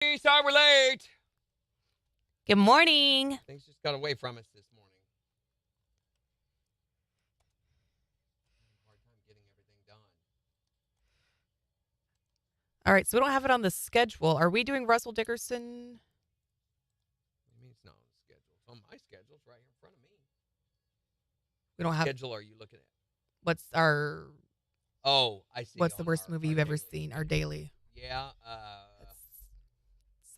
Sorry we're late. Good morning. Things just got away from us this morning. Hard time getting everything done. All right, so we don't have it on the schedule. Are we doing Russell Dickerson? What do you mean it's not on the schedule? It's on my schedule. It's right here in front of me. We don't What have. schedule are you looking at? What's our? Oh, I see. What's the on worst our movie you've ever daily. seen? Our daily. Yeah,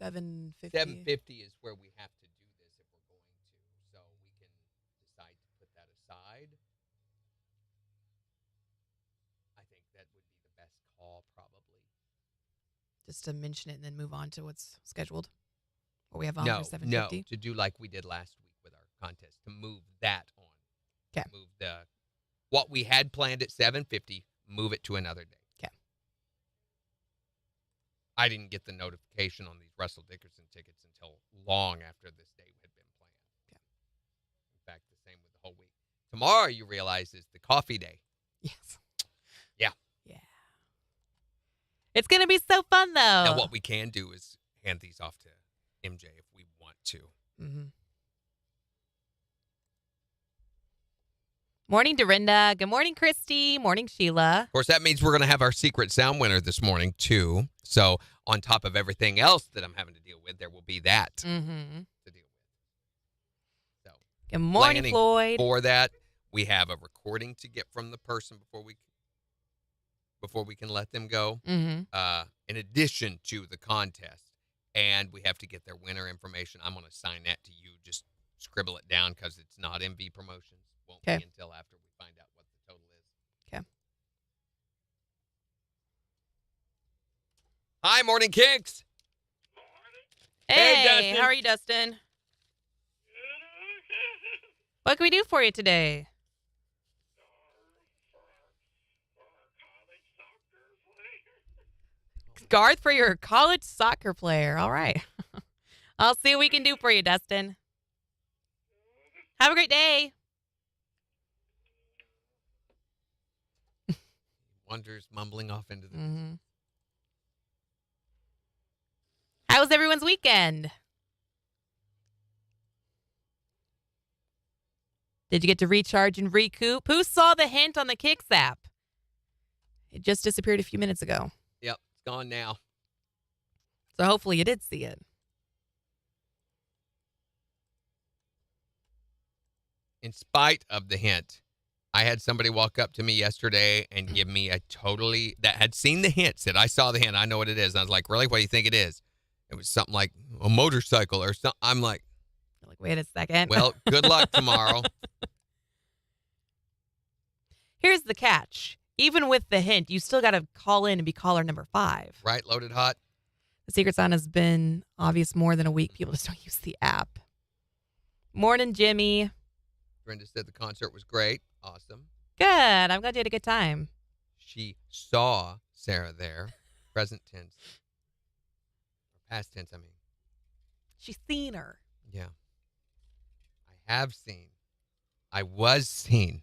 7:50. 7:50 is where we have to do this if we're going to. So we can decide to put that aside. I think that would be the best call, probably. Just to mention it and then move on to what's scheduled. What we have on for 7:50. No, to do like we did last week with our contest, to move that on. Okay. Move what we had planned at 7:50, move it to another day. Okay. I didn't get the notification on these Russell Dickerson tickets until long after this day had been planned. Okay. In fact, the same with the whole week. Tomorrow, you realize, is the coffee day. Yes. Yeah. Yeah. It's going to be so fun, though. Now, what we can do is hand these off to MJ if we want to. Mm-hmm. Morning, Dorinda. Good morning, Christy. Morning, Sheila. Of course, that means we're going to have our secret sound winner this morning, too. So, on top of everything else that I'm having to deal with, there will be that to deal with. So, good morning, Floyd. For that, we have a recording to get from the person before we can let them go, in addition to the contest. And we have to get their winner information. I'm going to assign that to you. Just scribble it down because it's not MV Promotions. Won't be until after we find out what the total is. Okay. Hi, Morning KIX. Hey, Dustin. how are you, Dustin? What can we do for you today? Garth for your college soccer player. All right. I'll see what we can do for you, Dustin. Have a great day. Wonders mumbling off into the How was everyone's weekend? Did you get to recharge and recoup? Who saw the hint on the KIX app? It just disappeared a few minutes ago. Yep, it's gone now. So hopefully you did see it. In spite of the hint, I had somebody walk up to me yesterday and give me that had seen the hint, said, I saw the hint, I know what it is. And I was like, really? What do you think it is? It was something like a motorcycle or something. I'm like, wait a second. Well, good luck tomorrow. Here's the catch. Even with the hint, you still got to call in and be caller number 5. Right? Loaded hot. The secret sound has been obvious more than a week. People just don't use the app. Morning, Jimmy. Brenda said the concert was great. Awesome. Good. I'm glad you had a good time. She saw Sarah there. Present tense. Or past tense, I mean. She's seen her. Yeah. I have seen. I was seen.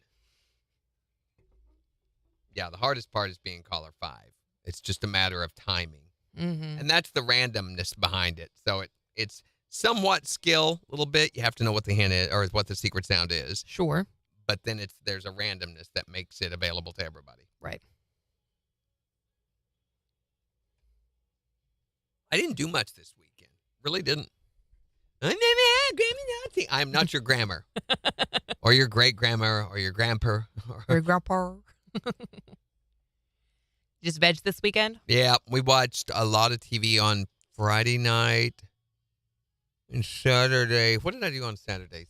Yeah, the hardest part is being caller 5. It's just a matter of timing. And that's the randomness behind it. So it's somewhat skill, a little bit. You have to know what the hint is or what the secret sound is. Sure. But then there's a randomness that makes it available to everybody. Right. I didn't do much this weekend. Really didn't. I'm not your grandma. Or your great-grandma or your grandpa. Or your grandpa. Just veg this weekend? Yeah, we watched a lot of TV on Friday night and Saturday. What did I do on Saturday?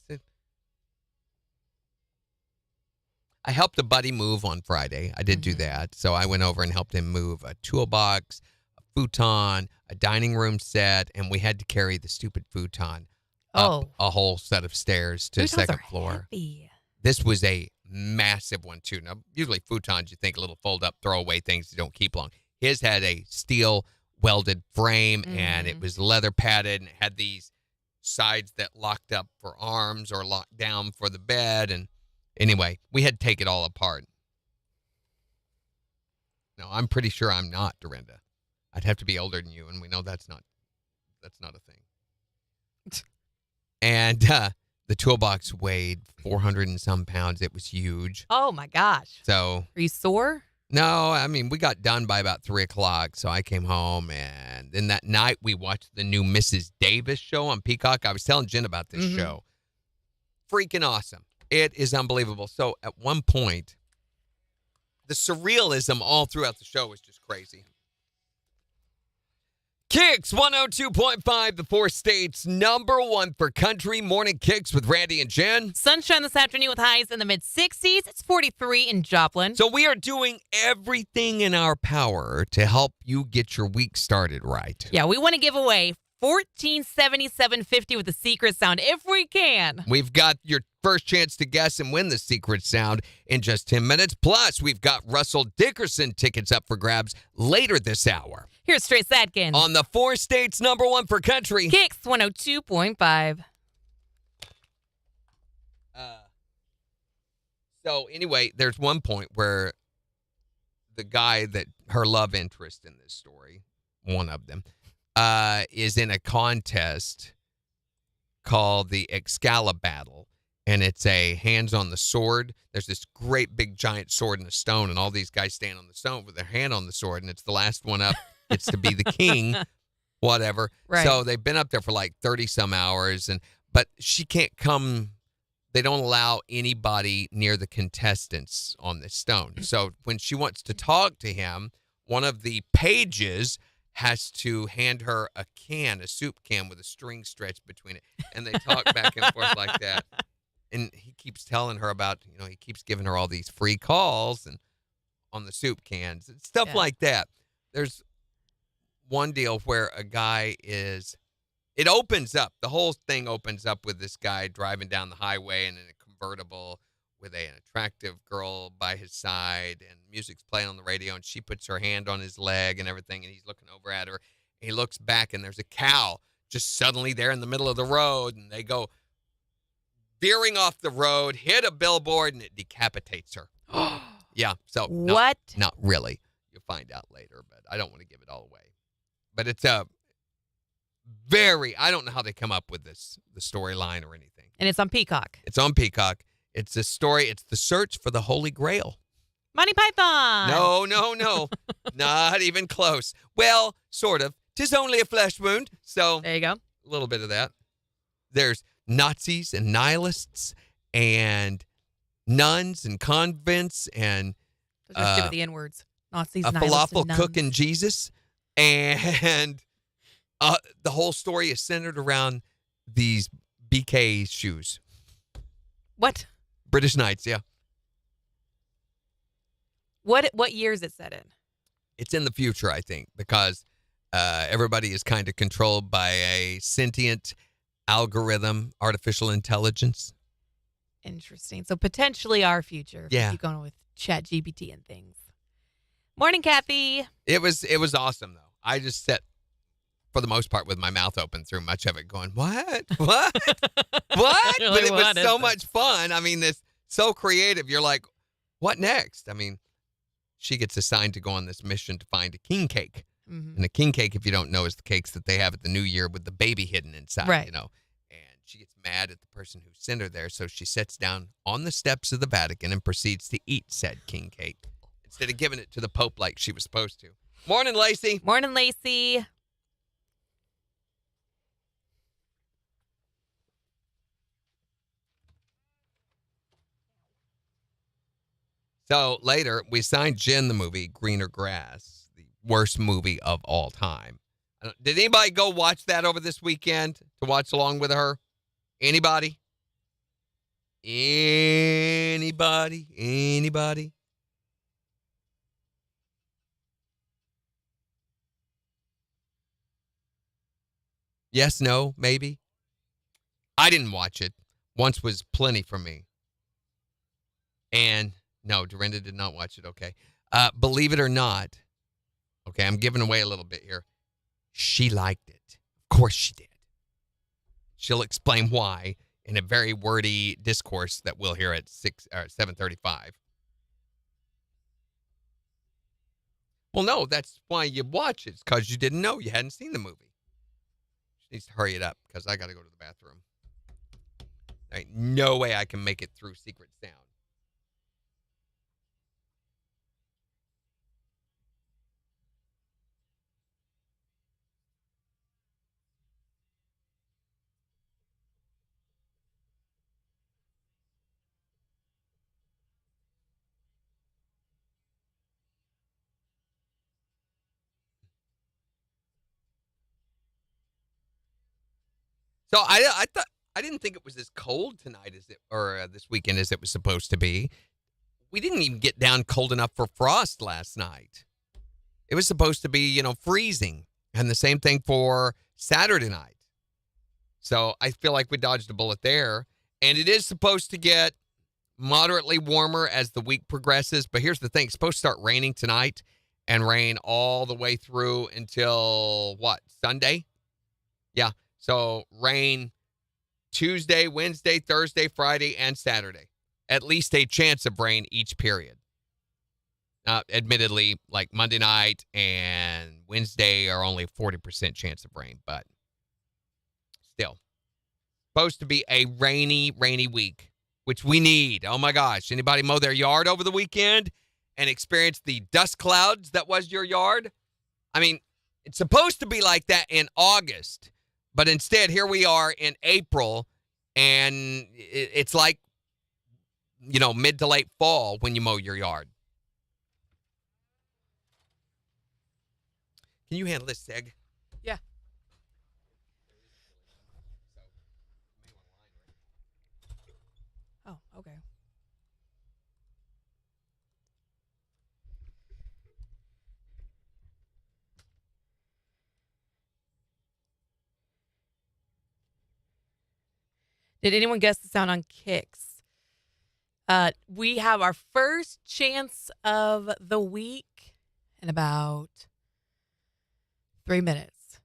I helped a buddy move on Friday. I did do that. So I went over and helped him move a toolbox, a futon, a dining room set, and we had to carry the stupid futon up a whole set of stairs to the second floor. Heavy. This was a massive one, too. Now, usually futons, you think little fold-up, throwaway things you don't keep long. His had a steel welded frame, and it was leather padded, and it had these sides that locked up for arms or locked down for the bed. And anyway, we had to take it all apart. No, I'm pretty sure I'm not, Dorinda. I'd have to be older than you, and we know that's not That's not a thing. And the toolbox weighed 400 and some pounds. It was huge. Oh, my gosh. So, Are you sore? no, I mean, we got done by about 3 o'clock. So I came home, and then that night we watched the new Mrs. Davis show on Peacock. I was telling Jen about this show. Freaking awesome. It is unbelievable. So at one point, the surrealism all throughout the show was just crazy. KIX 102.5, the 4 states #1 for country. Morning KIX with Randy and Jen. Sunshine this afternoon with highs in the mid-60s. It's 43 in Joplin. So we are doing everything in our power to help you get your week started right. Yeah, we want to give away $1477.50 with the secret sound if we can. We've got your first chance to guess and win the secret sound in just 10 minutes. Plus, we've got Russell Dickerson tickets up for grabs later this hour. Here's Trace Adkins. On the 4 states #1 for country. KIX 102.5. So anyway, there's one point where the guy that her love interest in this story, one of them, is in a contest called the Excalibur Battle, and it's a hands on the sword. There's this great big giant sword and a stone, and all these guys stand on the stone with their hand on the sword, and it's the last one up gets to be the king, whatever. Right. So they've been up there for like 30 some hours, but she can't come. They don't allow anybody near the contestants on this stone. So when she wants to talk to him, one of the pages has to hand her a soup can with a string stretched between it. And they talk back and forth like that. And he keeps telling her about, he keeps giving her all these free calls and on the soup cans and stuff like that. There's one deal where a guy it opens up. The whole thing opens up with this guy driving down the highway and in a convertible with an attractive girl by his side, and music's playing on the radio, and she puts her hand on his leg and everything, and he's looking over at her. And he looks back, and there's a cow just suddenly there in the middle of the road, and they go veering off the road, hit a billboard, and it decapitates her. Yeah, so what? Not really. You'll find out later, but I don't want to give it all away. But it's I don't know how they come up with the storyline or anything. And it's on Peacock. It's on Peacock. It's a story. It's the search for the Holy Grail. Monty Python. No. Not even close. Well, sort of. 'Tis only a flesh wound. So there you go. A little bit of that. There's Nazis and nihilists and nuns and convents and Let's give it the N words. Nazis, a nihilists, falafel and cook nuns. and Jesus. And the whole story is centered around these BK shoes. What? British Knights, yeah. What year is it set in? It's in the future, I think, because everybody is kind of controlled by a sentient algorithm, artificial intelligence. Interesting. So potentially our future. If Yeah. we keep going with ChatGPT and things. Morning, Kathy. It was awesome, though. I just sat, for the most part, with my mouth open through much of it going, what? What? What? You're But like, it was what is so this? much fun. I mean, it's so creative. You're like, what next? I mean, she gets assigned to go on this mission to find a king cake. Mm-hmm. And a king cake, if you don't know, is the cakes that they have at the New Year with the baby hidden inside, Right. And she gets mad at the person who sent her there, so she sits down on the steps of the Vatican and proceeds to eat said king cake instead of giving it to the Pope like she was supposed to. Morning, Lacey. Morning, Lacey. So later, we assigned Jen the movie Greener Grass, the worst movie of all time. Did anybody go watch that over this weekend to watch along with her? Anybody? Anybody? Yes, no, maybe? I didn't watch it. Once was plenty for me. And no, Dorinda did not watch it. Okay. Believe it or not, okay, I'm giving away a little bit here. She liked it. Of course she did. She'll explain why in a very wordy discourse that we'll hear at 7:35. Well, no, that's why you watch it. It's because you didn't know. You hadn't seen the movie. She needs to hurry it up because I got to go to the bathroom. There ain't no way I can make it through Secret Sound. So I thought I didn't think it was as cold tonight as it or this weekend as it was supposed to be. We didn't even get down cold enough for frost last night. It was supposed to be, freezing, and the same thing for Saturday night. So I feel like we dodged a bullet there. And it is supposed to get moderately warmer as the week progresses. But here's the thing: it's supposed to start raining tonight and rain all the way through until what? Sunday? Yeah. So rain Tuesday, Wednesday, Thursday, Friday, and Saturday. At least a chance of rain each period. Admittedly, like Monday night and Wednesday are only 40% chance of rain, but still. Supposed to be a rainy week, which we need. Oh my gosh. Anybody mow their yard over the weekend and experience the dust clouds that was your yard? I mean, it's supposed to be like that in August, but instead, here we are in April, and it's like, mid to late fall when you mow your yard. Can you handle this, Seg? Yeah. Oh, okay. Did anyone guess the sound on KIX? We have our first chance of the week in about 3 minutes.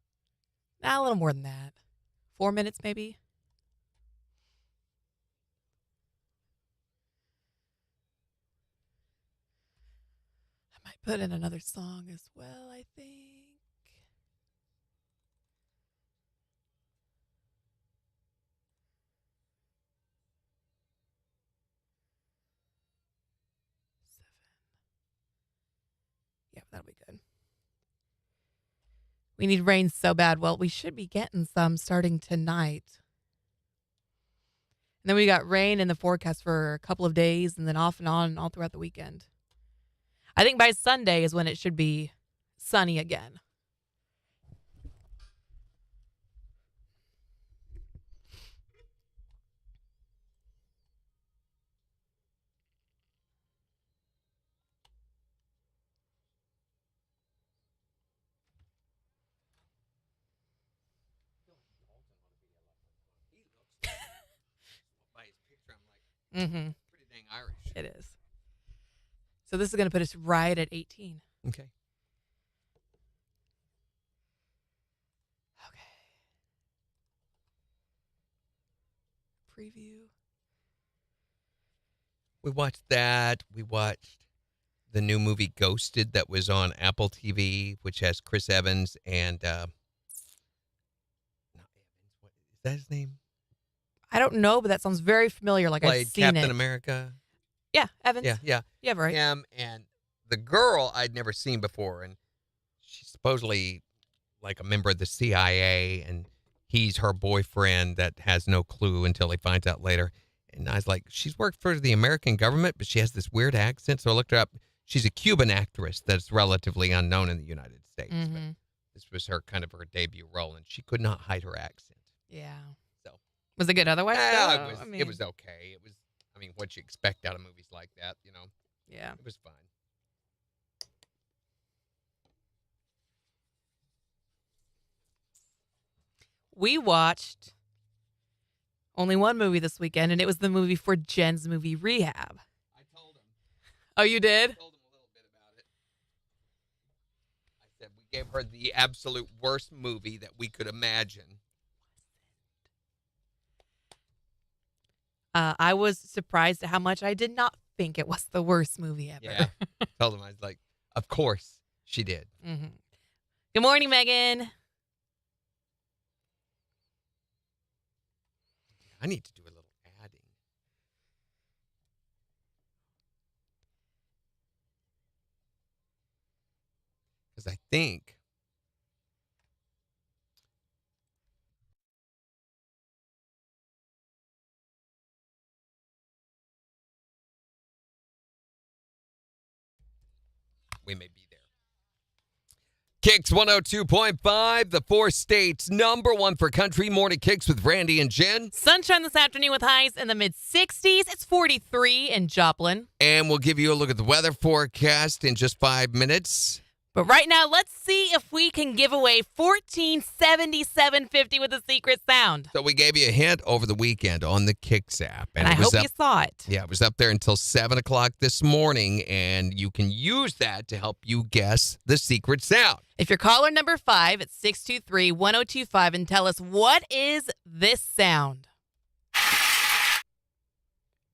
A little more than that. 4 minutes, maybe. I might put in another song as well, I think. Yeah, that'll be good. We need rain so bad. Well, we should be getting some starting tonight. And then we got rain in the forecast for a couple of days and then off and on all throughout the weekend. I think by Sunday is when it should be sunny again. Mm-hmm. Pretty dang Irish. It is. So this is going to put us right at 18. Okay. Preview. We watched that. We watched the new movie Ghosted that was on Apple TV, which has Chris Evans and not Evans. What is that his name? I don't know, but that sounds very familiar. Like Played I've seen Captain it. America. Yeah, Evans. Yeah. Yeah, right. Him and the girl I'd never seen before, and she's supposedly like a member of the CIA, and he's her boyfriend that has no clue until he finds out later. And I was like, she's worked for the American government, but she has this weird accent. So I looked her up. She's a Cuban actress that's relatively unknown in the United States. Mm-hmm. But this was her debut role, and she could not hide her accent. Yeah. So was it good otherwise? It was okay. It was, what you expect out of movies like that, Yeah. It was fine. We watched only one movie this weekend, and it was the movie for Jen's movie Rehab. I told him. Oh, you did? I told him a little bit about it. I said we gave her the absolute worst movie that we could imagine. I was surprised at how much I did not think it was the worst movie ever. Yeah. Told him, I was like, of course she did. Mm-hmm. Good morning, Megan. I need to do a little adding. Because I think we may be there. KIX 102.5, the 4 states #1 for country. Morning KIX with Randy and Jen. Sunshine this afternoon with highs in the mid-60s. It's 43 in Joplin. And we'll give you a look at the weather forecast in just 5 minutes. But right now, let's see if we can give away $1477.50 with a secret sound. So we gave you a hint over the weekend on the KIX app. And I hope you saw it. Yeah, it was up there until 7 o'clock this morning, and you can use that to help you guess the secret sound. If you're caller number 5 at 623-1025 and tell us what is this sound.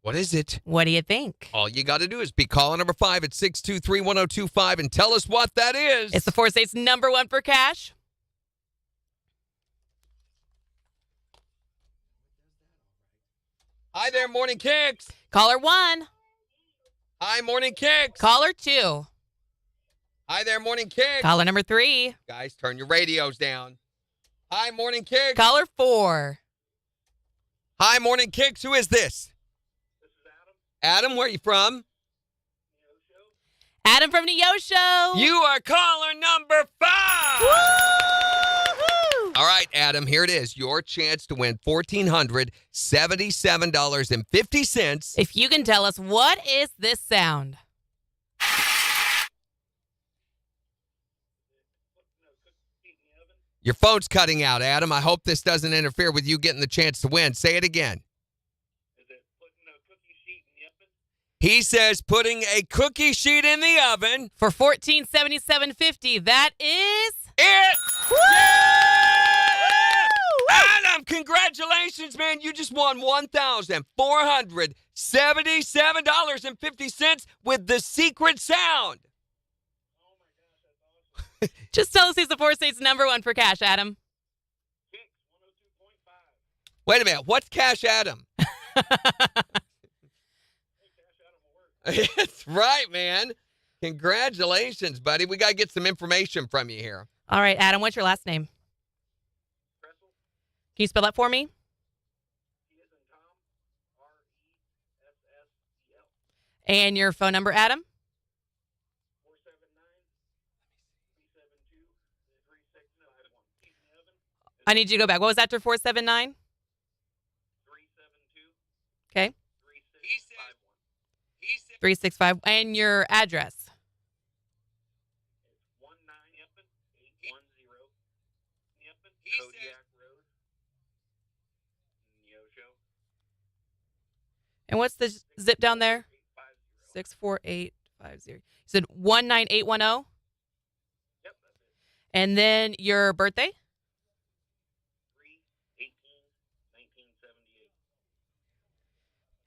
What is it? What do you think? All you got to do is be caller number 5 at 623-1025 and tell us what that is. It's the 4 states #1 for cash. Hi there, Morning KIX. Caller 1. Hi, Morning KIX. Caller 2. Hi there, Morning KIX. Caller number 3. Guys, turn your radios down. Hi, Morning KIX. Caller 4. Hi, Morning KIX. Who is this? This is Adam. Adam, where are you from? Adam from Neosho. You are caller number 5. Woo-hoo! All right, Adam, here it is. Your chance to win $1,477.50. If you can tell us what is this sound. Your phone's cutting out, Adam. I hope this doesn't interfere with you getting the chance to win. Say it again. Is it putting a cookie sheet in the oven? He says putting a cookie sheet in the oven. For $1477.50, that is... It! Woo! Yeah! Adam, congratulations, man. You just won $1,477.50 with the secret sound. Just tell us who's the 4 states #1 for cash, Adam. KIX 102.5. Wait a minute. What's Cash Adam? Hey, Cash Adam will work. That's right, man. Congratulations, buddy. We got to get some information from you here. All right, Adam, what's your last name? Russell, Can you spell that for me? T as in Tom, R-E-S-S-E-L. And your phone number, Adam? 479-372-3651. Heat in the oven. I need you to go back. What was after 479? 372-3651. Okay. 365. And your address? It's 19810 Kodiak Road, Neosho. And what's the zip down there? 850. 64850. You said 19810? Yep, that's it. And then your birthday? 3/18/1978.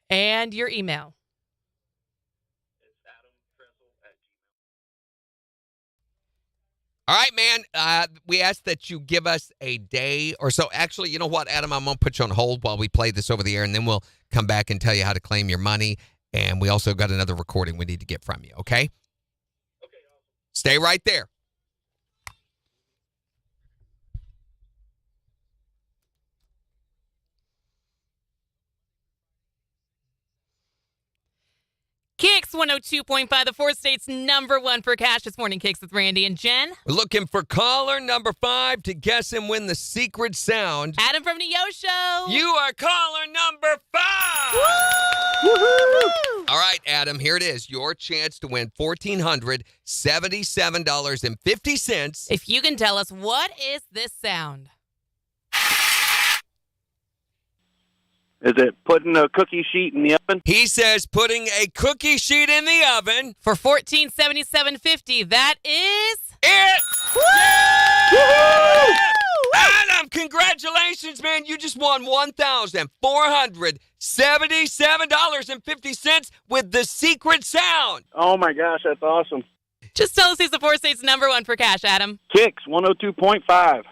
And your email? It's adamtressel@gmail.com. All right, man. We ask that you give us a day or so. Actually, you know what, Adam? I'm going to put you on hold while we play this over the air, and then we'll come back and tell you how to claim your money. And we also got another recording we need to get from you, okay? Okay, awesome. Stay right there. KIX 102.5, the 4 states #1 for cash. This morning, KIX with Randy and Jen. We're looking for caller number 5 to guess and win the secret sound. Adam from Neosho. You are caller number 5. Woo! All right, Adam, here it is. Your chance to win $1,477.50. If you can tell us what is this sound. Is it putting a cookie sheet in the oven? He says putting a cookie sheet in the oven. For $1477.50, that is... It! Woo! Yeah! Adam, congratulations, man. You just won $1,477.50 with the secret sound. Oh my gosh, that's awesome. Just tell us who's the 4 states #1 for cash, Adam. KIX 102.5.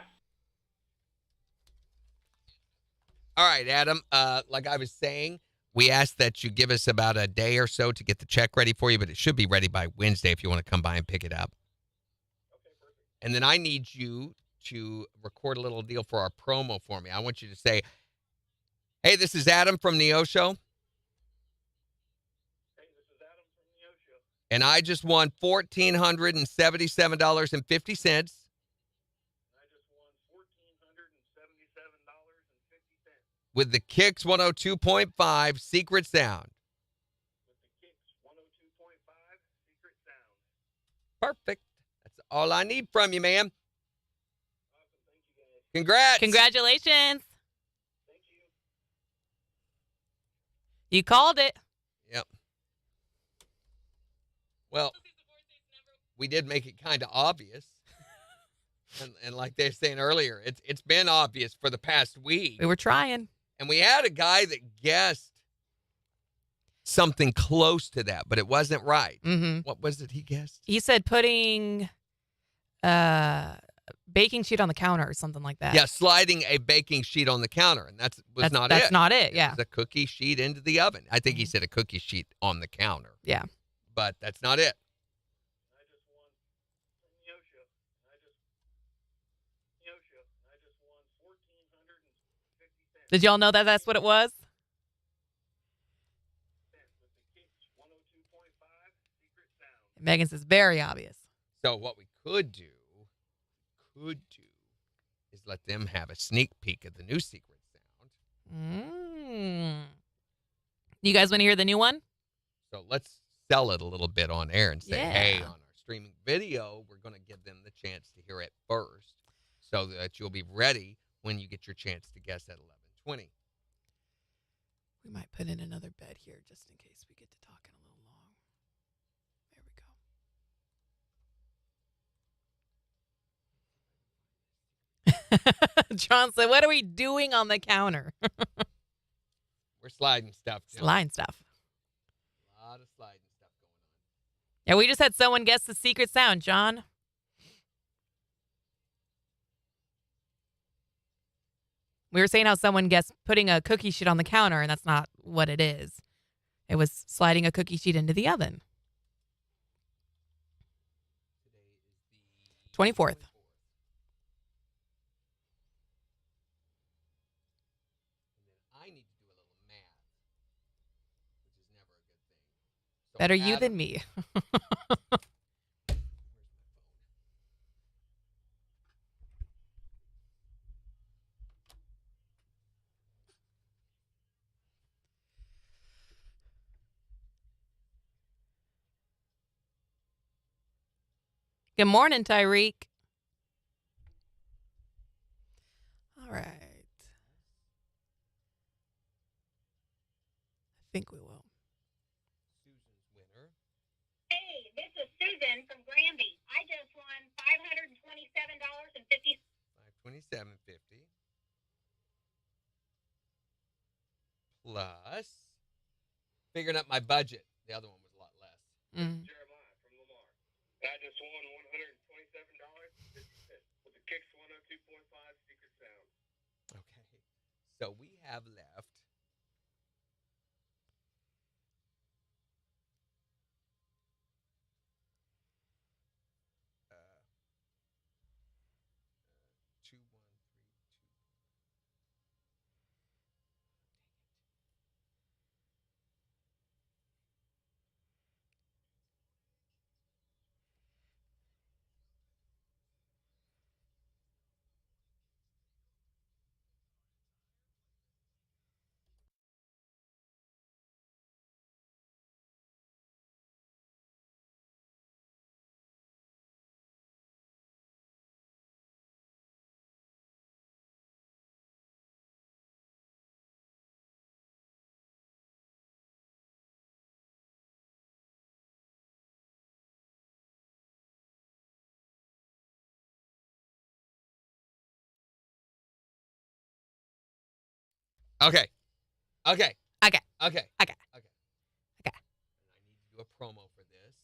All right, Adam. Like I was saying, we asked that you give us about a day or so to get the check ready for you, but it should be ready by Wednesday if you want to come by and pick it up. Okay, perfect. And then I need you to record a little deal for our promo for me. I want you to say, "Hey, this is Adam from the O Show, Hey, this is Adam from the O Show. and I just won $1,477.50 I just won $1,477.50 with the KIX 102.5 Secret Sound." with the KIX 102.5 Secret Sound. Perfect. That's all I need from you, man. Awesome. Thank you, guys. Congrats. Congratulations. Thank you. You called it. Yep. Well, we did make it kind of obvious. And like they were saying earlier, it's been obvious for the past week. We were trying. And we had a guy that guessed something close to that, but it wasn't right. Mm-hmm. What was it he guessed? He said putting baking sheet on the counter or something like that. Yeah, sliding a baking sheet on the counter, and that's not it. That's not it. It Yeah. was a cookie sheet into the oven. I think he said a cookie sheet on the counter. Yeah. But that's not it. I just won from the O Show. I just won $1,450 Did y'all know that that's what it was? with the KIX 102.5 Secret Sound. Megan says very obvious. So what we could do is let them have a sneak peek of the new secret sound. You guys want to hear the new one? So let's sell it a little bit on air and say, Yeah. hey, on our streaming video, we're going to give them the chance to hear it first so that you'll be ready when you get your chance to guess at 11:20. We might put in another bed here just in case we get to talking a little long. There we go. John said, what are we doing on the counter? We're sliding stuff. Jim. Line stuff. A lot of sliding stuff going on. Yeah, we just had someone guess the secret sound, John. We were saying how someone guessed putting a cookie sheet on the counter, and that's not what it is. It was sliding a cookie sheet into the oven. Today is the 24th. And then I need to do a little math, which is never a good thing. So Better you Adam- than me. Where's my phone? Good morning, Tyreek. All right. I think we will. Susan's winner. Hey, this is Susan from Granby. I just won $527.50. $527.50 plus figuring out my budget. The other one was a lot less. Mm. Jeremiah from Lamar. I just won $127.50 with the KIX 102.5 Secret Sound. Okay. So we have left two, one, three, two. Okay. Okay. Okay. Okay. Okay. Okay. Okay. And I need to do a promo for this.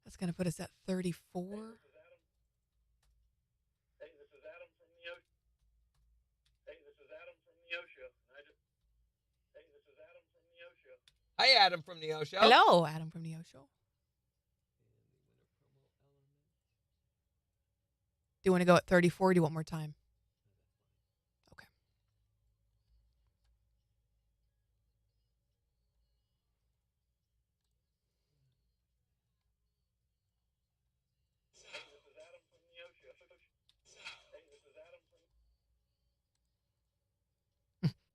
That's going to put us at 34. Hi, Adam from the O Show. Hello, Adam from the O Show. Do you want to go at 34 or do you want more time? Okay.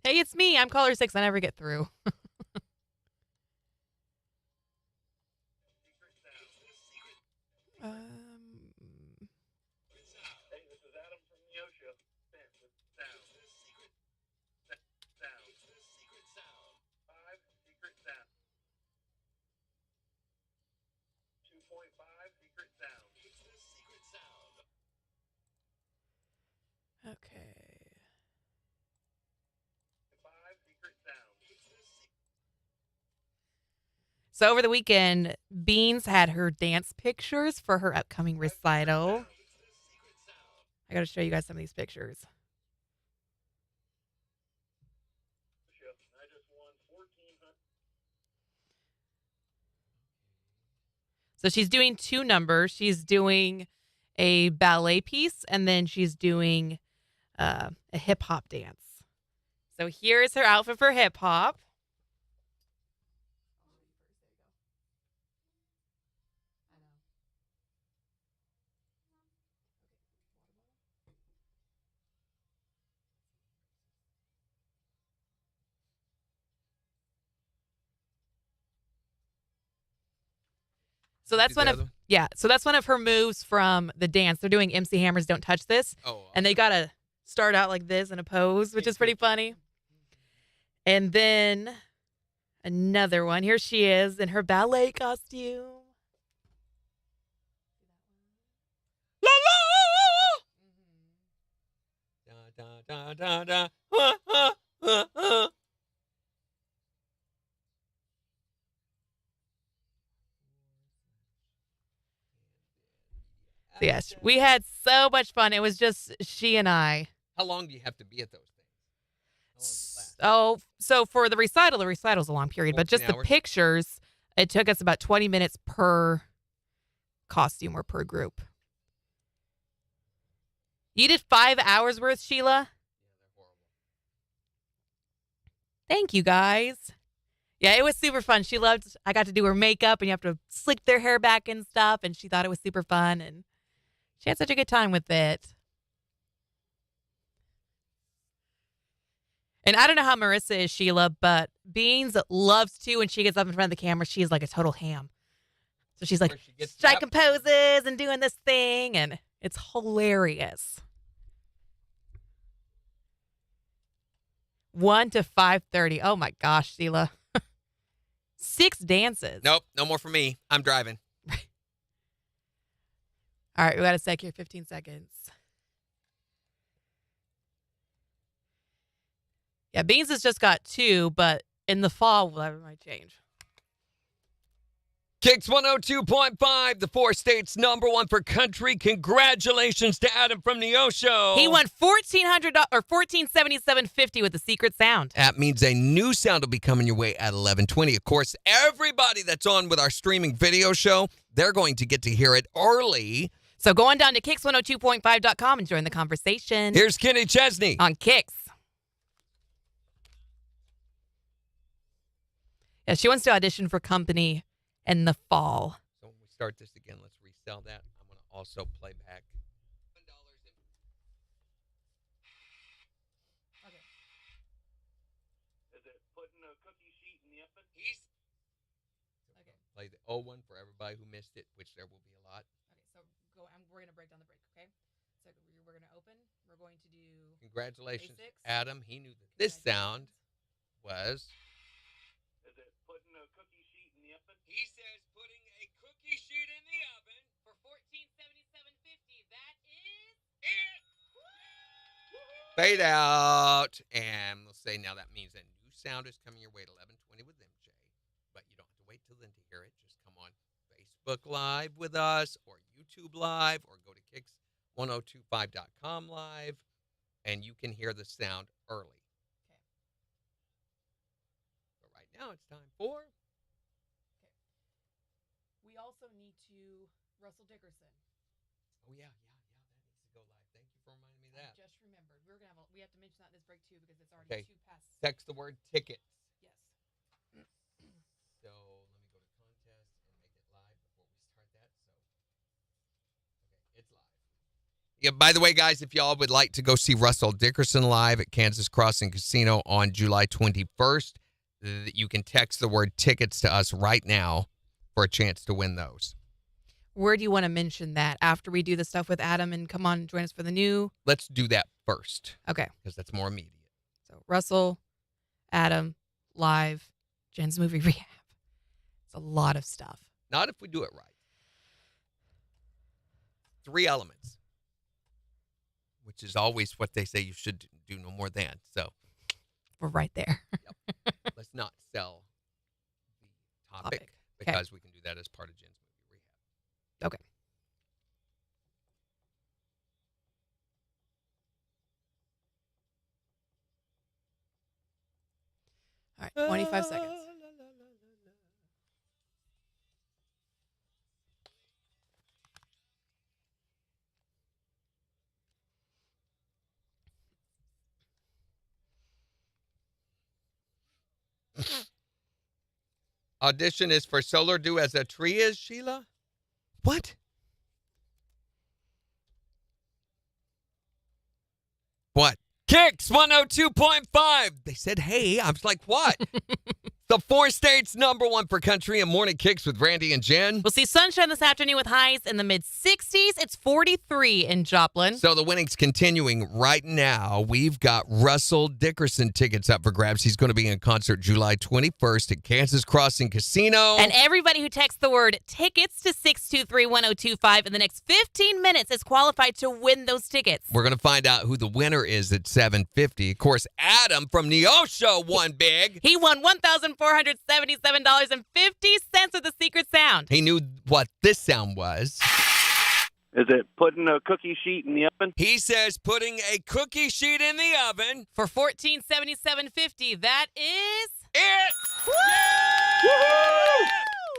Hey, it's me. I'm caller 6. I never get through. Hey, this is Adam from the O Show. Sound. Secret sound. 5 secret sound. 2.5 secret sound. Secret sound. Okay. 5 secret sound. So over the weekend, Beans had her dance pictures for her upcoming recital. I got to show you guys some of these pictures. I just won $1,400. So she's doing 2 numbers. She's doing a ballet piece, and then she's doing a hip hop dance. So here's her outfit for hip hop. So that's one of so that's one of her moves from the dance. They're doing MC Hammer's "Don't Touch This," and they gotta start out like this in a pose, which is pretty funny. And then another one. Here she is in her ballet costume. La la! Da da da da. Ha ha ha ha. So yes, we had so much fun. It was just she and I. How long do you have to be at those things? How long does it last? Oh, so for the recital's a long period, but just 14 the hours? pictures, it took us about 20 minutes per costume or per group. You did 5 hours worth, Sheila? They're horrible. Thank you, guys. Yeah, it was super fun. She loved, I got to do her makeup and you have to slick their hair back and stuff, and she thought it was super fun, and she had such a good time with it. And I don't know how Marissa is, Sheila, but Beans loves to, when she gets up in front of the camera, she's like a total ham. So she's like Where she gets striking poses and doing this thing, and it's hilarious. 1 to 5:30. Oh my gosh, Sheila. 6 dances. Nope, no more for me. I'm driving. All right, we got a sec here, 15 seconds. Yeah, Beans has just got 2, but in the fall, that might change. KIX 102.5, the 4 states #1 for country. Congratulations to Adam from the O Show. He won $1,400 or $1,477.50 with the secret sound. That means a new sound will be coming your way at 11:20. Of course, everybody that's on with our streaming video show, they're going to get to hear it early. So go on down to KIX102.5.com and join the conversation. Here's Kenny Chesney On KIX. Yeah, she wants to audition for company in the fall. So when we start this again, let's resell that. I'm going to also play back. Is it putting a cookie sheet in the oven? Okay. Play the old one for everybody who missed it, which there will be a lot. Okay, so we're going to break down the break, okay? So we're going to open. We're going to do Congratulations, basics. Adam. He knew that this sound was. Is it putting a cookie sheet in the oven? He says putting a cookie sheet in the oven for $1,477.50. That is it. Fade out. And we'll say now that means a new sound is coming your way at 11:20 with MJ. But you don't have to wait till then to hear it. Just come on Facebook Live with us, or YouTube Live, or go to KIX1025.com Live, and you can hear the sound early. okay. But right Now it's time for. We also need to Russell Dickerson. Oh yeah. That needs to go live. Thank you for reminding me of that. I just remembered. We have to mention that in this break too because it's already Okay. 2 past. Text the word tickets. Yes. So let me go to contest and make it live before we start that. Okay, it's live. Yeah, by the way, guys, if y'all would like to go see Russell Dickerson live at Kansas Crossing Casino on July 21st, you can text the word tickets to us right now for a chance to win those. Where do you want to mention that? After we do the stuff with Adam and come on and join us for the new? Let's do that first. Okay. Because that's more immediate. So Russell, Adam, live, Jen's movie rehab. It's a lot of stuff. Not if we do it right. 3 elements, which is always what they say you should do, no more than. So we're right there. Yep. Let's not sell the topic. Because we can do that as part of Jen's movie rehab. Okay. All right, 25 seconds. Audition is for Solar Do as a tree is, Sheila? What? What? KIX 102.5. They said, hey. I was like, what? The 4 states #1 for country and morning KIX with Randy and Jen. We'll see sunshine this afternoon with highs in the mid-60s. It's 43 in Joplin. So the winning's continuing right now. We've got Russell Dickerson tickets up for grabs. He's going to be in concert July 21st at Kansas Crossing Casino. And everybody who texts the word tickets to 623-1025 in the next 15 minutes is qualified to win those tickets. We're going to find out who the winner is at 7:50. Of course, Adam from Neosho won big. He won $1,477.50 with the secret sound. He knew what this sound was. Is it putting a cookie sheet in the oven? He says putting a cookie sheet in the oven. For $1,477.50, that is... It!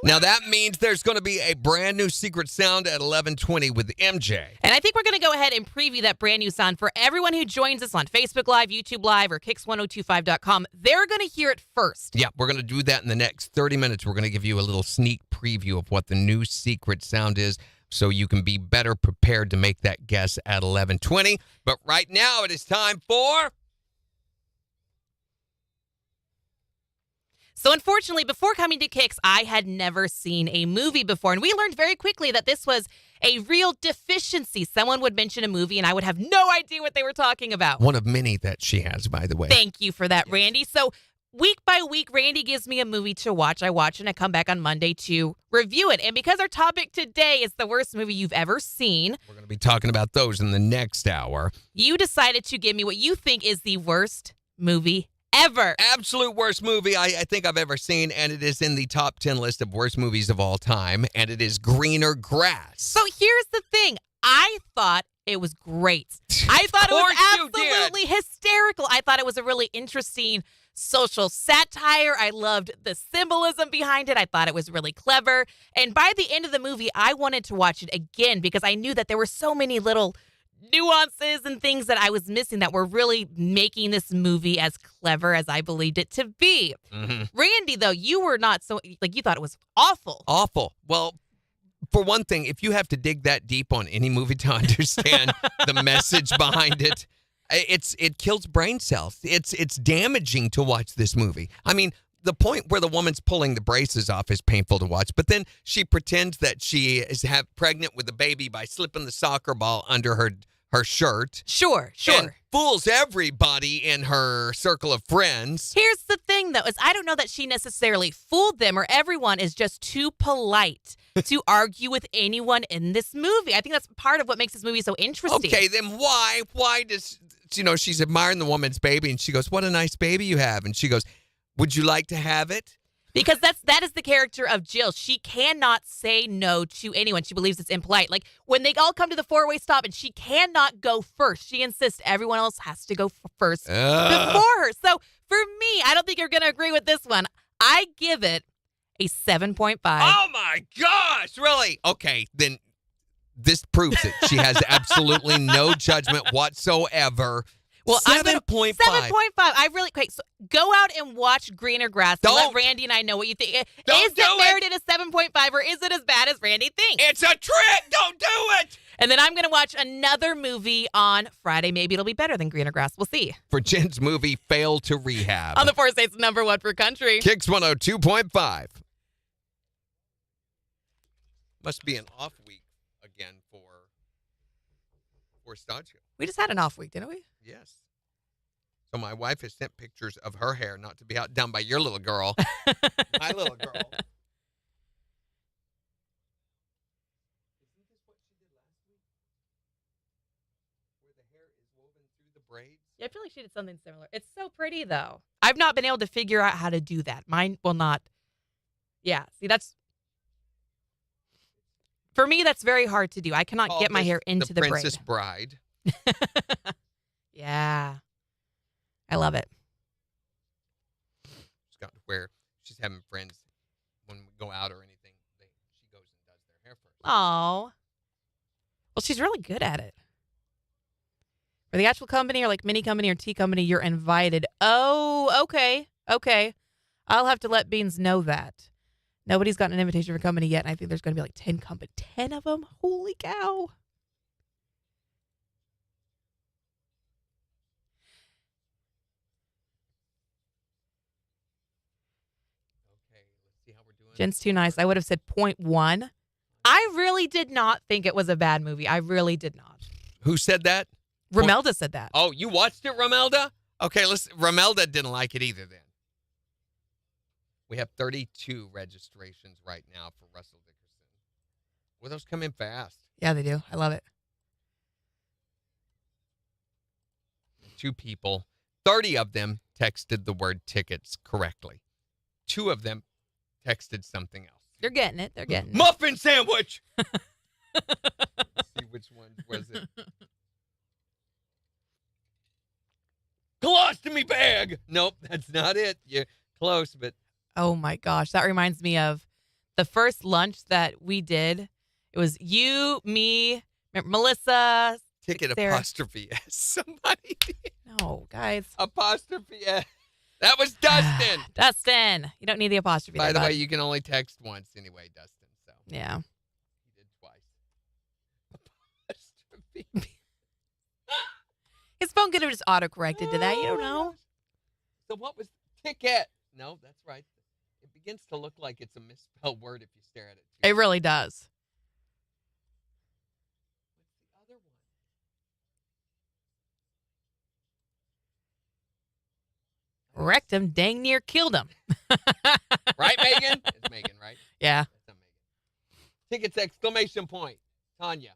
Now that means there's going to be a brand new secret sound at 11:20 with MJ. And I think we're going to go ahead and preview that brand new sound for everyone who joins us on Facebook Live, YouTube Live, or KIX1025.com. They're going to hear it first. Yeah, we're going to do that in the next 30 minutes. We're going to give you a little sneak preview of what the new secret sound is so you can be better prepared to make that guess at 11:20. But right now it is time for... So unfortunately, before coming to KIX, I had never seen a movie before. And we learned very quickly that this was a real deficiency. Someone would mention a movie and I would have no idea what they were talking about. One of many that she has, by the way. Thank you for that, Randy. So week by week, Randy gives me a movie to watch. I watch and I come back on Monday to review it. And because our topic today is the worst movie you've ever seen, We're going to be talking about those in the next hour. you decided to give me what you think is the worst movie ever. Absolute worst movie I think I've ever seen, and it is in the top 10 list of worst movies of all time, and it is Greener Grass. So here's the thing. I thought it was great. I thought it was absolutely hysterical. I thought it was a really interesting social satire. I loved the symbolism behind it. I thought it was really clever. And by the end of the movie, I wanted to watch it again because I knew that there were so many little nuances and things that I was missing that were really making this movie as clever as I believed it to be. Mm-hmm. Randy, though, you were not so, you thought it was awful. Awful. Well, for one thing, if you have to dig that deep on any movie to understand the message behind it, it kills brain cells. It's damaging to watch this movie. I mean, the point where the woman's pulling the braces off is painful to watch, but then she pretends that she is pregnant with a baby by slipping the soccer ball under her shirt. Sure. And fools everybody in her circle of friends. Here's the thing, though, is I don't know that she necessarily fooled them or everyone is just too polite to argue with anyone in this movie. I think that's part of what makes this movie so interesting. Okay, then why does, she's admiring the woman's baby and she goes, what a nice baby you have. And she goes, would you like to have it? Because that is the character of Jill. She cannot say no to anyone. She believes it's impolite. Like when they all come to the four-way stop and she cannot go first. She insists everyone else has to go first before her. So for me, I don't think you're going to agree with this one. I give it a 7.5. Oh my gosh, really? Okay, then this proves it. She has absolutely no judgment whatsoever. Well, 7.5. 7.5. I really okay. So go out and watch Greener Grass. And let Randy and I know what you think. Is it merited a 7.5 or is it as bad as Randy thinks? It's a trick. Don't do it. And then I'm going to watch another movie on Friday. Maybe it'll be better than Greener Grass. We'll see. For Jen's movie, Fail to Rehab. On the Four States #1 for country. KIX 102.5. Must be an off week again for Staggio. We just had an off week, didn't we? Yes. So my wife has sent pictures of her hair, not to be outdone by your little girl. My little girl. Isn't this what she did last week? Where the hair is woven through the braids? Yeah, I feel like she did something similar. It's so pretty, though. I've not been able to figure out how to do that. Mine will not. Yeah, see, that's... For me, that's very hard to do. I cannot get my hair into the braid. Princess Bride. Yeah. I love it. She's got to where she's having friends when we go out or anything. She goes and does their hair first. Oh. Well, she's really good at it. For the actual company or like mini company or tea company, you're invited. Oh, okay. Okay. I'll have to let Beans know that. Nobody's gotten an invitation for company yet, and I think there's going to be like 10 company. 10 of them? Holy cow. Okay, let's see how we're doing. Jen's too nice. I would have said 0.1. I really did not think it was a bad movie. I really did not. Who said that? Romelda said that. Oh, you watched it, Romelda? Okay, Romelda didn't like it either then. We have 32 registrations right now for Russell Dickerson. Well, those come in fast. Yeah, they do. I love it. 2 people, 30 of them texted the word tickets correctly. 2 of them texted something else. They're getting it. They're getting it. Muffin sandwich! See which one was it. Colostomy bag! Nope, that's not it. You're close, but... Oh, my gosh. That reminds me of the first lunch that we did. It was you, me, Melissa. Ticket Sarah. apostrophe S. Somebody did. No, guys. Apostrophe S. That was Dustin. Dustin. You don't need the apostrophe. By there, the bud. way, you can only text once anyway, Dustin. So Yeah. he did twice. Apostrophe. His phone could have just autocorrected to that. You don't know. So what was ticket? No, that's right. It begins to look like it's a misspelled word if you stare at it. It really does. What's the other one? Wrecked him. Dang near killed him. Right, Megan? It's Megan, right? Yeah. That's not Megan. Tickets, exclamation point. Tanya.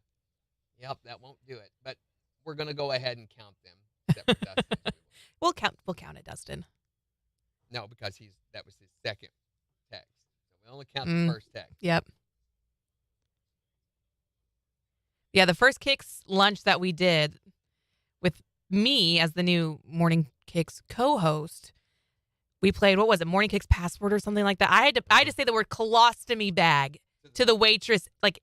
Yep, that won't do it. But we're going to go ahead and count them. Except for Dustin. We'll count it, Dustin. No, because that was his second text. So we only count the first text. Yep. Yeah, the first KIX lunch that we did with me as the new Morning KIX co-host, we played, what was it, Morning KIX Password or something like that. I had to say the word colostomy bag to the waitress, like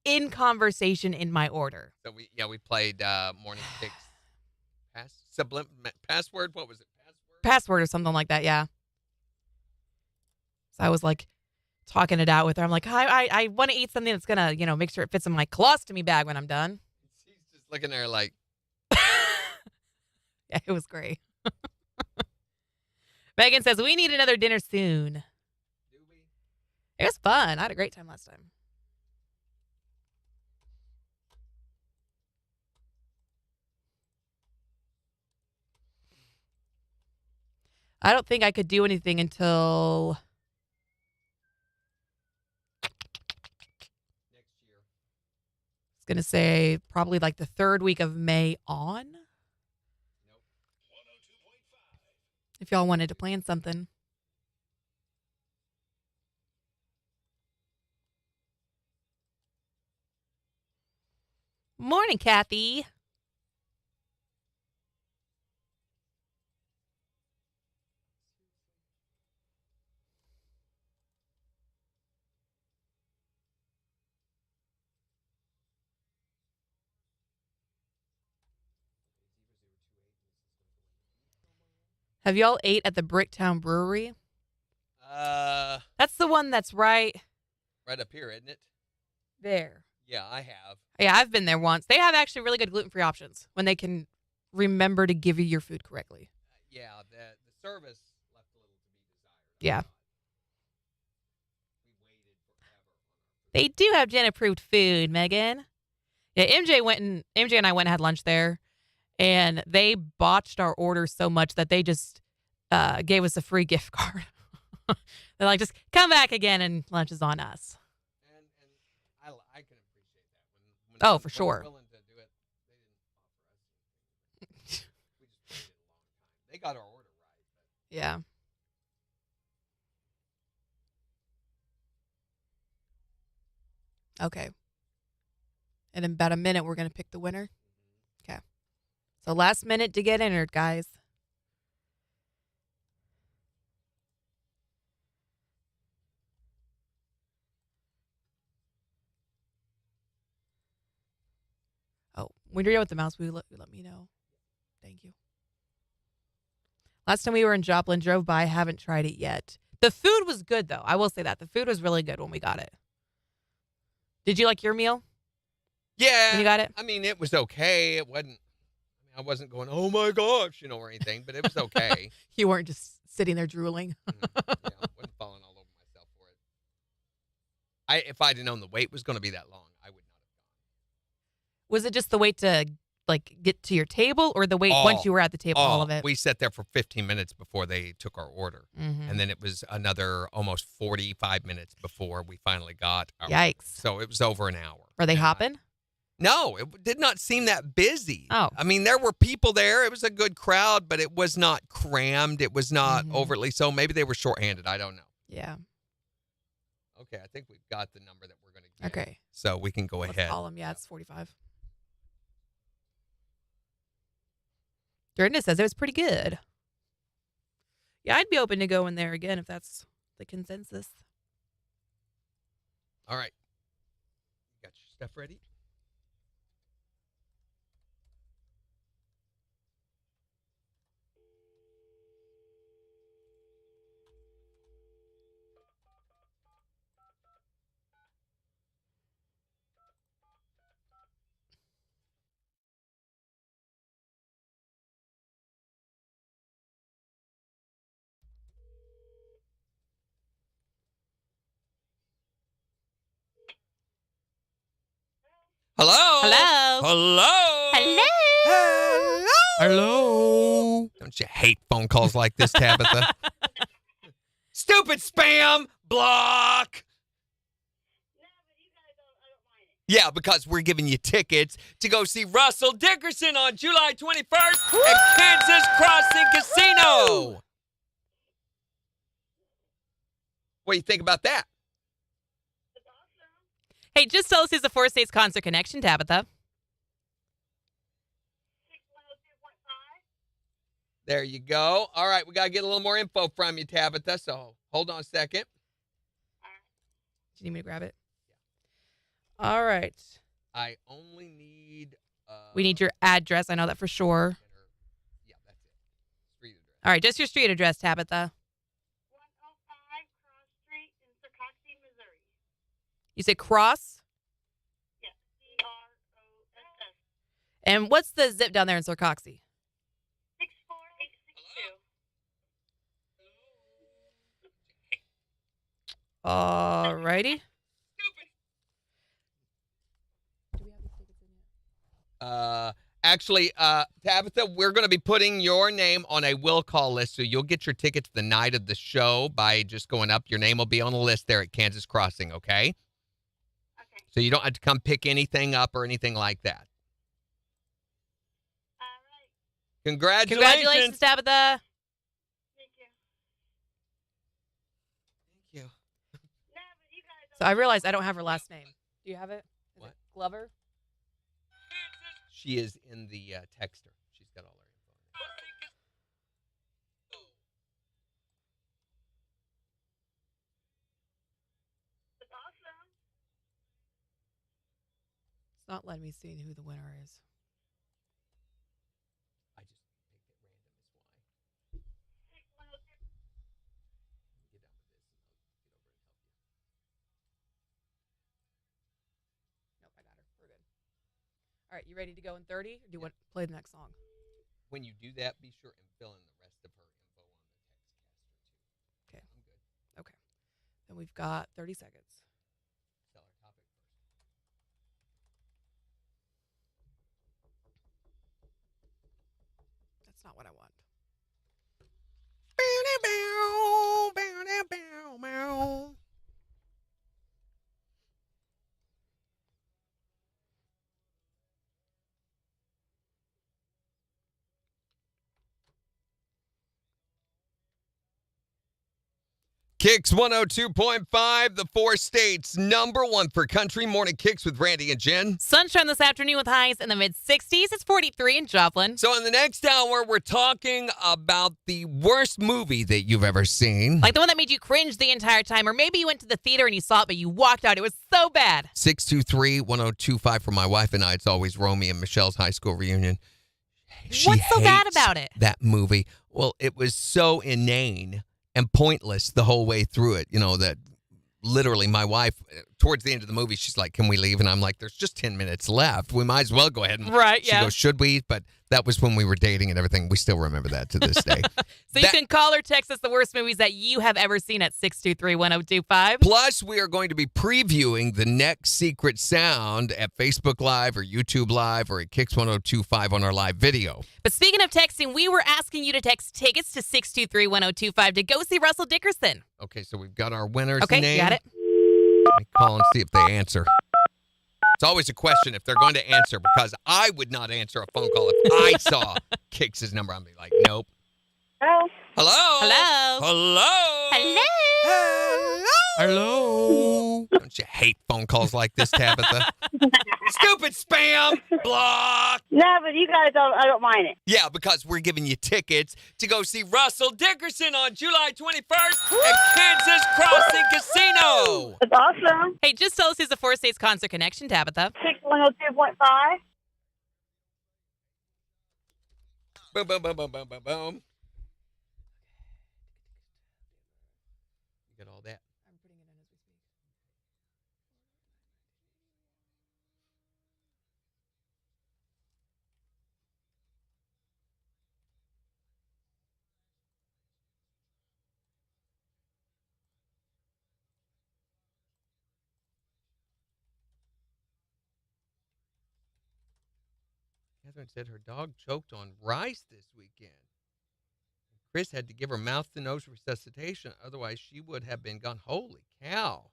in conversation in my order. So we played Morning KIX Password. What was it? Password or something like that, yeah. So I was like talking it out with her. I'm like, I want to eat something that's going to, make sure it fits in my colostomy bag when I'm done. She's just looking at her like. Yeah, it was great. Megan says, we need another dinner soon. Do we? It was fun. I had a great time last time. I don't think I could do anything until Next year. I was going to say probably like the 3rd week of May on. Nope. If y'all wanted to plan something. Morning, Kathy. Have y'all ate at the Bricktown Brewery? That's the one that's right Right up here, isn't it? there. Yeah, I have. Yeah, I've been there once. They have actually really good gluten-free options when they can remember to give you your food correctly. Yeah, the service left a little to be desired. Yeah. We waited forever. They do have Jen-approved food, Megan. Yeah, MJ and I went and had lunch there, and they botched our order so much that they just gave us a free gift card. They're like, just come back again, and lunch is on us. And I can appreciate that. When Oh, for when sure. they're willing to do it, they didn't offer us. We just waited a long time. They got our order right. Yeah. Okay. And in about a minute, we're going to pick the winner. Okay. So last minute to get entered, guys. Oh, when you're done with the mouse, will you let me know? Thank you. Last time we were in Joplin, drove by, haven't tried it yet. The food was good, though. I will say that. The food was really good when we got it. Did you like your meal Yeah. when you got it? I mean, it was okay. It wasn't. I wasn't going, oh my gosh, or anything, but it was okay. You weren't just sitting there drooling. Yeah, I wasn't falling all over myself for it. If I'd have known the wait was going to be that long, I would not have gone. Was it just the wait to get to your table, or the wait once you were at the table, all of it? We sat there for 15 minutes before they took our order. Mm-hmm. And then it was another almost 45 minutes before we finally got our Yikes. So it was over an hour. Were they And hopping? No, it did not seem that busy. Oh. I mean, there were people there. It was a good crowd, but it was not crammed. It was not Mhm. overtly so. Maybe they were shorthanded. I don't know. Yeah. Okay, I think we've got the number that we're going to get. Okay. So we can go Let's ahead. call them. Yeah, it's 45. Jordan says it was pretty good. Yeah, I'd be open to going there again if that's the consensus. All right. You got your stuff ready? Hello? Hello? Hello? Hello? Hello? Don't you hate phone calls like this, Tabitha? Stupid spam! Block! No, but you guys I don't mind it. Yeah, because we're giving you tickets to go see Russell Dickerson on July 21st at Kansas Crossing Casino. What do you think about that? It's awesome. Hey, just tell us who's the Four States Concert Connection, Tabitha. 612.5. There you go. All right, we got to get a little more info from you, Tabitha, so hold on a second. Do you need me to grab it? All right. I only need... We need your address. I know that for sure. Yeah, that's it. Street address. All right, just your street address, Tabitha. 105 Cross Street in Circoxie, Missouri. You say Cross? Yes. CROSS. And what's the zip down there in Circoxie? 64862. All righty. Actually, Tabitha, we're going to be putting your name on a will call list, so you'll get your tickets the night of the show by just going up. Your name will be on the list there at Kansas Crossing, okay? Okay. So you don't have to come pick anything up or anything like that. All right. Congratulations. Tabitha. Thank you. Thank you. No, but you guys So I realized I don't have her last name. Do you have it? Is What? it Glover? She is in the texter. She's got all her info. It's awesome. It's not letting me see who the winner is. I just picked it random is why. All right, you ready to go in 30? Or do you want to play the next song? When you do that, be sure and fill in the rest of her info on the text caster, too. Okay. I'm good. Okay. Then we've got 30 seconds. Tell our topic first. That's not what I want. KIX 102.5, the 4 states, #1 for country. Morning KIX with Randy and Jen. Sunshine this afternoon with highs in the mid-60s. It's 43 in Joplin. So in the next hour, we're talking about the worst movie that you've ever seen. Like the one that made you cringe the entire time, or maybe you went to the theater and you saw it, but you walked out. It was so bad. 623-1025 for my wife and I. It's always Romy and Michelle's high school reunion. What's so bad hates about it? That movie. Well, it was so inane and pointless the whole way through it. You know, that literally my wife, towards the end of the movie, she's like, can we leave? And I'm like, there's just 10 minutes left. We might as well go ahead and. Right, She yeah. goes, should we? But that was when we were dating and everything. We still remember that to this day. So you can call or text us the worst movies that you have ever seen at 623-1025. Plus, we are going to be previewing the next Secret Sound at Facebook Live or YouTube Live or at KIX 1025 on our live video. But speaking of texting, we were asking you to text tickets to 623-1025 to go see Russell Dickerson. Okay, so we've got our winner's Okay, name. got it. Let me call and see if they answer. It's always a question if they're going to answer, because I would not answer a phone call if I saw KIX's number. I'd be like, nope. Hello. Hello? Hello. Hello? Hello. Hello? Don't you hate phone calls like this, Tabitha? Stupid spam! Block! No, but you guys I don't mind it. Yeah, because we're giving you tickets to go see Russell Dickerson on July 21st at Kansas Crossing Casino. It's awesome. Hey, just tell us who's the 4 States Concert Connection, Tabitha. 6102.5. Boom, boom, boom, boom, boom, boom, boom. You got all that? I'm putting it in as we speak. Catherine said her dog choked on rice this weekend. Chris had to give her mouth-to-nose resuscitation. Otherwise, she would have been gone. Holy cow.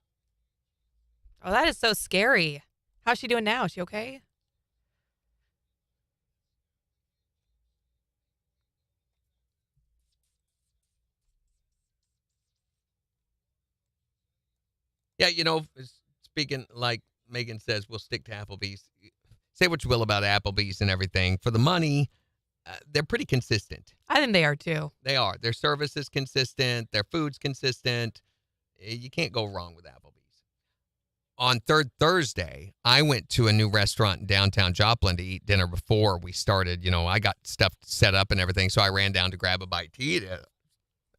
Oh, that is so scary. How's she doing now? Is she okay? Yeah, you know, speaking like Megan says, we'll stick to Applebee's. Say what you will about Applebee's and everything. For the money, they're pretty consistent. I think they are too. They are. Their service is consistent. Their food's consistent. You can't go wrong with Applebee's. On Thursday, I went to a new restaurant in downtown Joplin to eat dinner before we started. You know, I got stuff set up and everything, so I ran down to grab a bite to eat.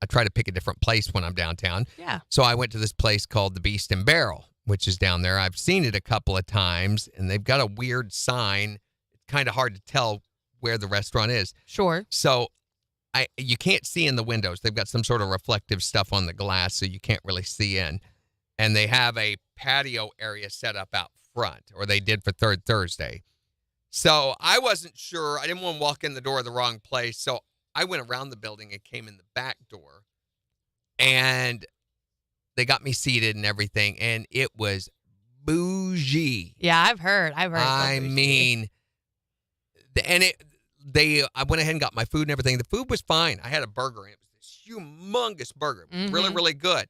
I try to pick a different place when I'm downtown. Yeah. So I went to this place called the Beast and Barrel, which is down there. I've seen it a couple of times, and they've got a weird sign. It's kind of hard to tell where the restaurant is. Sure. So you can't see in the windows. They've got some sort of reflective stuff on the glass, so you can't really see in. And they have a patio area set up out front, or they did for Thursday. So I wasn't sure. I didn't want to walk in the door of the wrong place, so I went around the building and came in the back door. And they got me seated and everything, and it was bougie. Yeah, I've heard. I mean, I went ahead and got my food and everything. The food was fine. I had a burger, and it was this humongous burger. It was really, really good.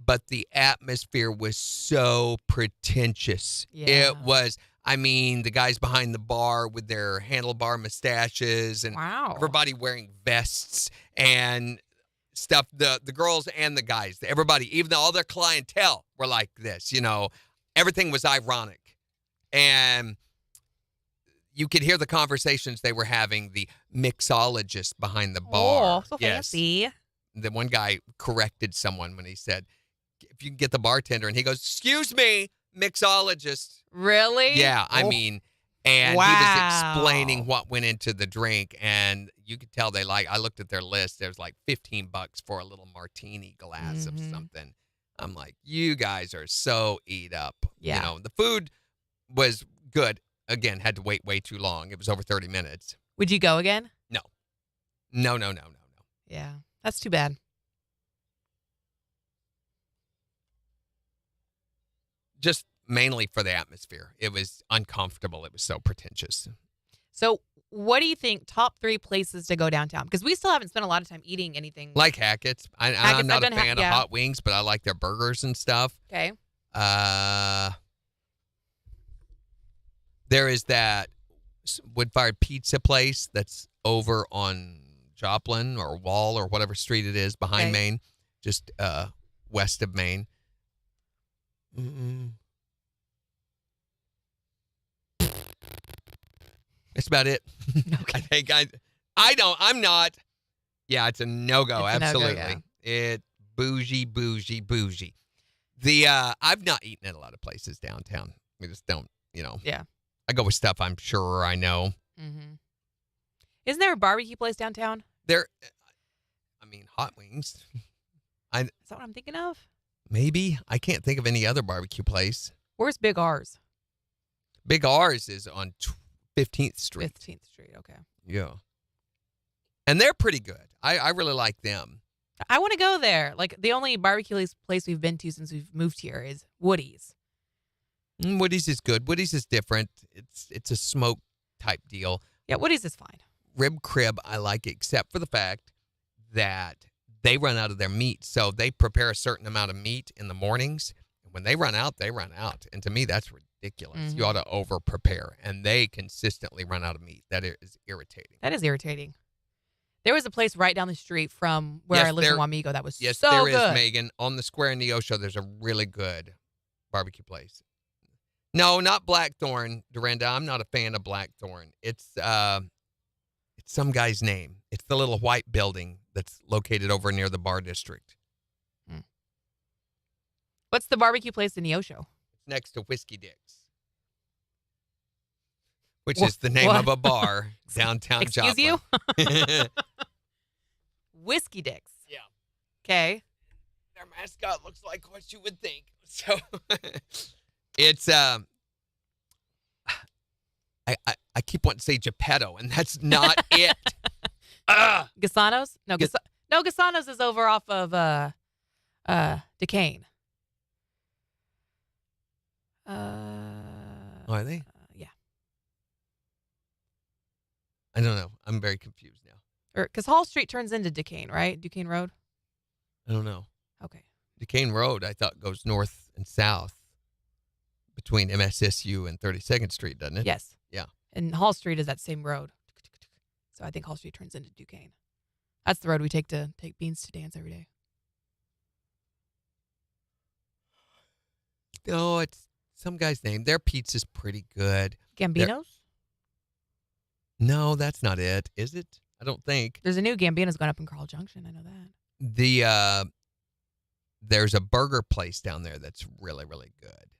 But the atmosphere was so pretentious. Yeah. It was, I mean, the guys behind the bar with their handlebar mustaches and Wow. everybody wearing vests and stuff, the girls and the guys, everybody, even though all their clientele were like this, you know, everything was ironic. And you could hear the conversations they were having, the mixologist behind the bar. Oh, so fancy. The one guy corrected someone when he said, if you can get the bartender, and he goes, excuse me, mixologist. Really? Yeah, I mean, And Wow. he was explaining what went into the drink, and you could tell I looked at their list, there was like $15 for a little martini glass of something. I'm like, you guys are so eat up. Yeah. You know, the food was good. Again, had to wait way too long. It was over 30 minutes. Would you go again? No. Yeah. That's too bad. Just mainly for the atmosphere. It was uncomfortable. It was so pretentious. So, what do you think top 3 places to go downtown? Because we still haven't spent a lot of time eating anything. Like Hackett's. I'm Hackett's, not a I've done fan of hot wings, but I like their burgers and stuff. Okay. There is that wood-fired pizza place that's over on Joplin or Wall or whatever street it is behind Maine, just west of Maine. That's about it. Okay. I think I'm not. Yeah, it's a no-go. It's a no-go, Absolutely. yeah. It bougie. The I've not eaten at a lot of places downtown. We just don't, Yeah. I go with stuff I'm sure I know. Mm-hmm. Isn't there a barbecue place downtown? Hot wings. Is that what I'm thinking of? Maybe. I can't think of any other barbecue place. Where's Big R's? Big R's is on 15th Street. 15th Street. Okay. Yeah. And they're pretty good. I really like them. I want to go there. Like, the only barbecue place we've been to since we've moved here is Woody's. Woody's is good. Woody's is different. It's a smoke type deal. Yeah, Woody's is fine. Rib Crib, I like except for the fact that they run out of their meat. So they prepare a certain amount of meat in the mornings. When they run out, they run out. And to me, that's ridiculous. Mm-hmm. You ought to over prepare. And they consistently run out of meat. That is irritating. That is irritating. There was a place right down the street from where I lived in Wamego that was so good. Yes, there is, Megan. On the square in Neosho, there's a really good barbecue place. No, not Blackthorn, Dorinda. I'm not a fan of Blackthorn. It's some guy's name. It's the little white building that's located over near the bar district. What's the barbecue place in Neosho? It's next to Whiskey Dick's, which is the name of a bar downtown Excuse Joplin. you? Whiskey Dick's. Yeah. Okay. Their mascot looks like what you would think. So it's I keep wanting to say Geppetto, and that's not it. Gasano's? No, Gasano's is over off of Duquesne. Are they? Yeah. I don't know. I'm very confused now. Because Hall Street turns into Duquesne, right? Duquesne Road? I don't know. Okay. Duquesne Road, I thought, goes north and south between MSSU and 32nd Street, doesn't it? Yes. Yeah. And Hall Street is that same road. So I think Hall Street turns into Duquesne. That's the road we take to take Beans to dance every day. No, it's some guy's name. Their pizza's pretty good. Gambino's? No, that's not it, is it? I don't think. There's a new Gambino's going up in Carl Junction. I know that. There's a burger place down there that's really, really good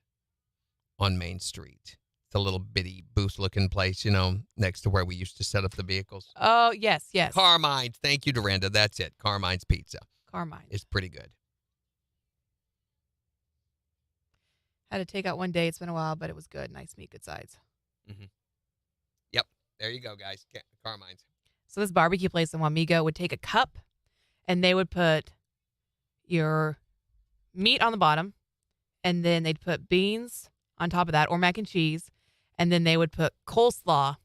on Main Street. It's a little bitty booth-looking place, next to where we used to set up the vehicles. Oh, yes. Carmine's. Thank you, Dorinda. That's it. Carmine's Pizza. Carmine. It's pretty good. Had to take out one day. It's been a while, but it was good. Nice meat, good sides. Mm-hmm. Yep. There you go, guys. Carmine's. So this barbecue place in Wamego would take a cup, and they would put your meat on the bottom, and then they'd put beans on top of that, or mac and cheese, and then they would put coleslaw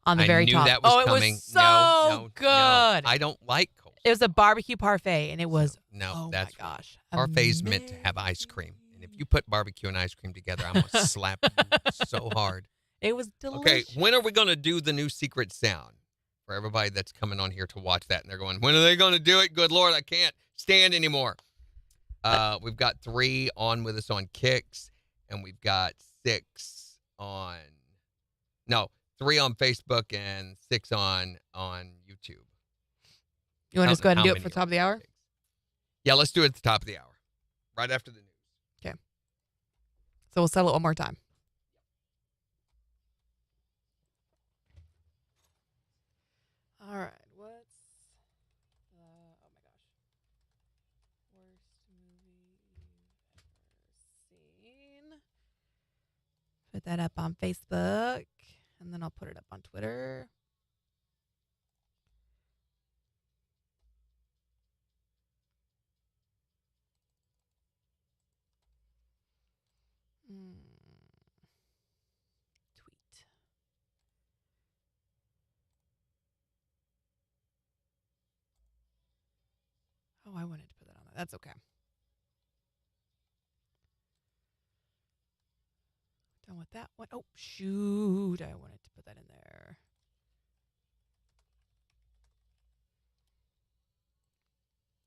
on the very top. That was coming. It was so good. No, I don't like coleslaw. It was a barbecue parfait, and it was, my gosh. amazing. Parfait's meant to have ice cream. And if you put barbecue and ice cream together, I'm going to slap you so hard. It was delicious. Okay, when are we going to do the new secret sound? For everybody that's coming on here to watch that, and they're going, when are they going to do it? Good Lord, I can't stand anymore. We've got 3 on with us on KIX, and we've got 3 on Facebook and 6 on YouTube. You want to just go ahead and do it for many the top of the hour? Yeah, let's do it at the top of the hour, right after the news. Okay. So we'll settle it one more time. put that up on Facebook, and then I'll put it up on Twitter. Tweet. Oh, I wanted to put that on there. That's okay. Done with that one. Oh, shoot. I wanted to put that in there.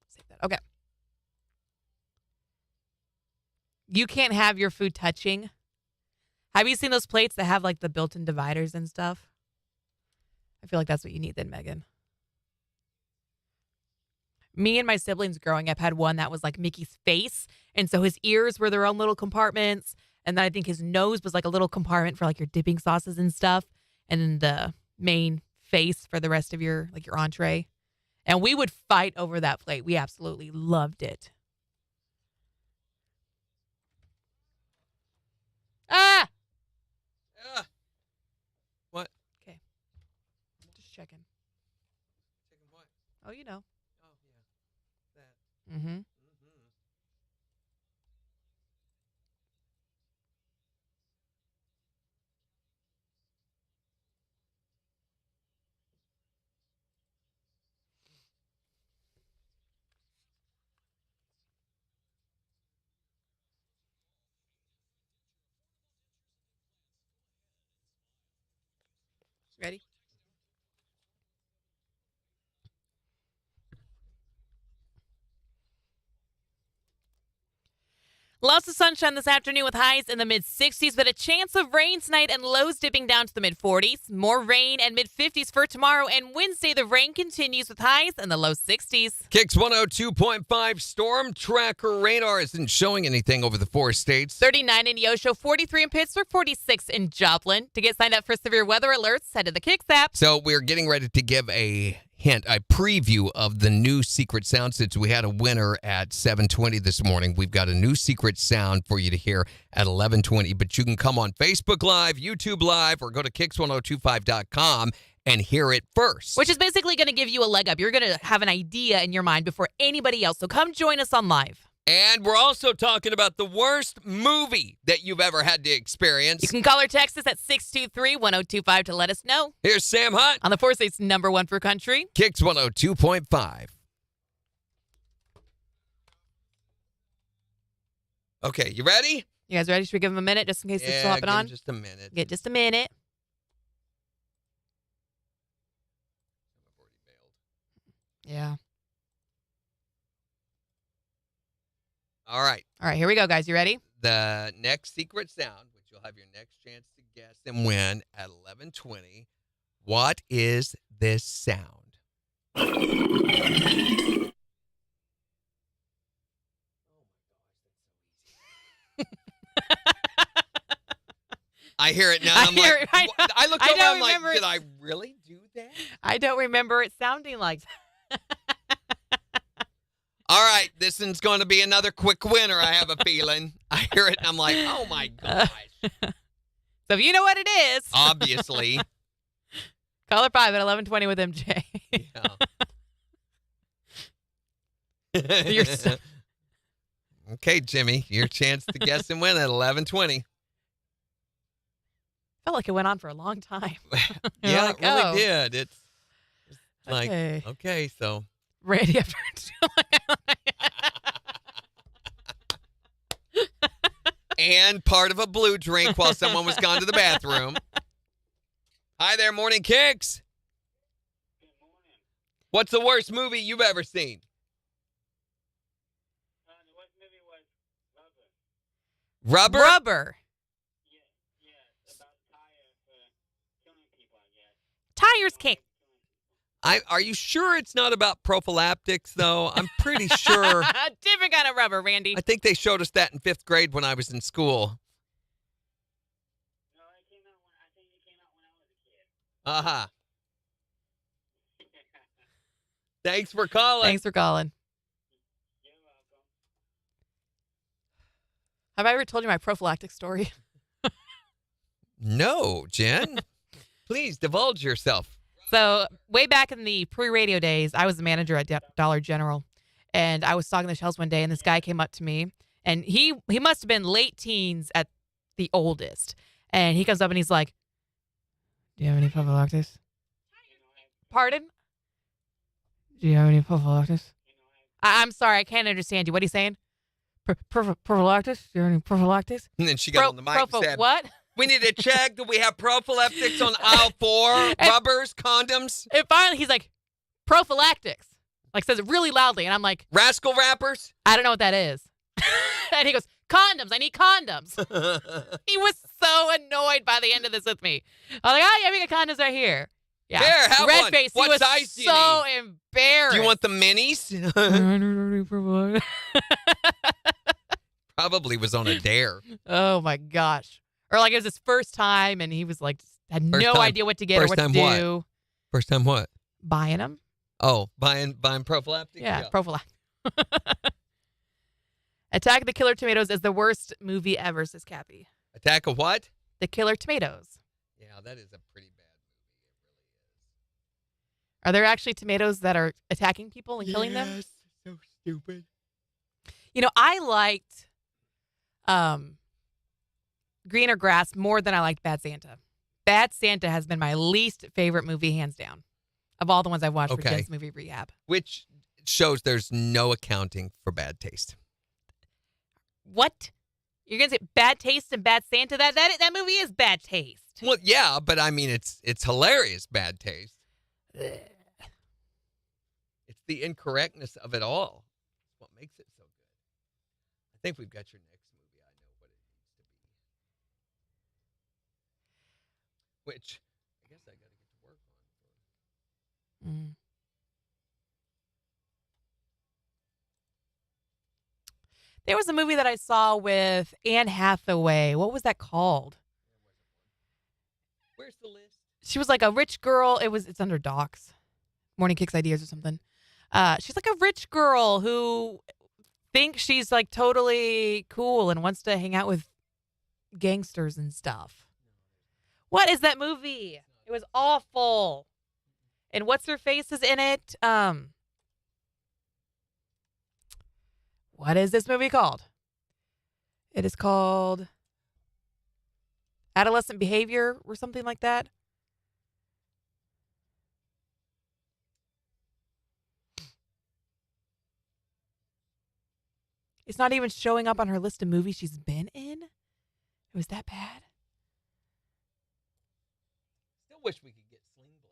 Save that. Okay. You can't have your food touching. Have you seen those plates that have like the built-in dividers and stuff? I feel like that's what you need then, Megan. Me and my siblings growing up had one that was like Mickey's face. And so his ears were their own little compartments. And then I think his nose was like a little compartment for like your dipping sauces and stuff. And then the main face for the rest of your like your entree. And we would fight over that plate. We absolutely loved it. Ah! What? Okay. Just checking. Checking what? Oh, you know. Oh, yeah. That. Mm-hmm. Ready? Lots of sunshine this afternoon with highs in the mid-60s, but a chance of rain tonight and lows dipping down to the mid-40s. More rain and mid-50s for tomorrow, and Wednesday the rain continues with highs in the low 60s. KIX 102.5 storm tracker radar isn't showing anything over the 4 states. 39 in Neosho, 43 in Pittsburgh, 46 in Joplin. To get signed up for severe weather alerts, head to the KIX app. So we're getting ready to give a preview of the new secret sound. Since we had a winner at 7:20 this morning, we've got a new secret sound for you to hear at 11:20. But you can come on Facebook Live, YouTube Live, or go to KIX1025.com and hear it first. Which is basically going to give you a leg up. You're going to have an idea in your mind before anybody else. So come join us on live. And we're also talking about the worst movie that you've ever had to experience. You can call or text us at 623-1025 to let us know. Here's Sam Hunt On the 4 states #1 for country. KIX 102.5. Okay, you ready? You guys ready? Should we give them a minute just in case they're still hopping give 'em on? just a minute. Get just a minute. Yeah. All right. All right, here we go, guys. You ready? The next secret sound, which you'll have your next chance to guess and win at 11:20. What is this sound? I hear it now. I I'm hear like, it. I know. I look I over. don't I'm like, remember it. did I really do that? I don't remember it sounding like that. All right, this one's going to be another quick winner. I have a feeling. I hear it and I'm like, oh my gosh. So if you know what it is, Obviously. caller 5 at 11:20 with MJ. Yeah. You're so- Okay, Jimmy, your chance to guess and win at 11:20. Felt like it went on for a long time. You're Yeah, like, it really oh. did. It's like, Okay. okay, so. Randy after And part of a blue drink while someone was gone to the bathroom. Hi there, Morning Kicks. Good morning. What's the worst movie you've ever seen? The worst movie was Rubber. Rubber? Rubber. Yeah, about tires killing people, I guess. Tires can't. Are you sure it's not about prophylactics, though? I'm pretty sure. Different kind of rubber, Randy. I think they showed us that in 5th grade when I was in school. No, I think it came out when I was a kid. Uh-huh. Thanks for calling. Thanks for calling. You're welcome. Have I ever told you my prophylactic story? No, Jen. Please divulge yourself. So way back in the pre-radio days, I was the manager at Dollar General, and I was stocking the shelves one day, and this guy came up to me, and he must have been late teens at the oldest, and he comes up and he's like, "Do you have any prophylactics?" Pardon? Do you have any prophylactics? I'm sorry, I can't understand you. What are you saying? Prophylactics? Do you have any prophylactics? And then she got on the mic and said, what? "We need to check. Do we have prophylactics on aisle 4? Rubbers, condoms?" And finally, he's like, prophylactics. Like, says it really loudly. And I'm like, Rascal wrappers? I don't know what that is. And he goes, condoms. I need condoms. He was so annoyed by the end of this with me. I was like, oh, yeah, we got condoms right here. Yeah. Here, have Red one. face. What He was size do you so need? embarrassed. Do you want the minis? Probably was on a dare. Oh, my gosh. Or like it was his first time, and he was like, had no idea what to get or what to do. First time what? Buying them. Oh, buying prophylactics? Yeah. Prophylactic. Attack of the Killer Tomatoes is the worst movie ever, says Cappy. Attack of what? The Killer Tomatoes. Yeah, that is a pretty bad movie. Are there actually tomatoes that are attacking people and killing them? Yes, so stupid. You know, I liked Greener Grass more than I liked Bad Santa. Bad Santa has been my least favorite movie, hands down, of all the ones I've watched for Jen's Movie Rehab. Which shows there's no accounting for bad taste. What? You're gonna say bad taste and Bad Santa? That movie is bad taste. Well, yeah, but I mean, it's hilarious bad taste. Ugh. It's the incorrectness of it all. It's what makes it so good. I think we've got your next movie. I know what it needs to be. Which, I guess I got to get to work on. Mm. There was a movie that I saw with Anne Hathaway. What was that called? Where's the list? She was like a rich girl. It's under Docs. Morning Kicks Ideas or something. She's like a rich girl who thinks she's like totally cool and wants to hang out with gangsters and stuff. What is that movie? It was awful. And what's her face is in it? What is this movie called? It is called Adolescent Behavior or something like that. It's not even showing up on her list of movies she's been in. It was that bad. Still wish we could get Sling Blade.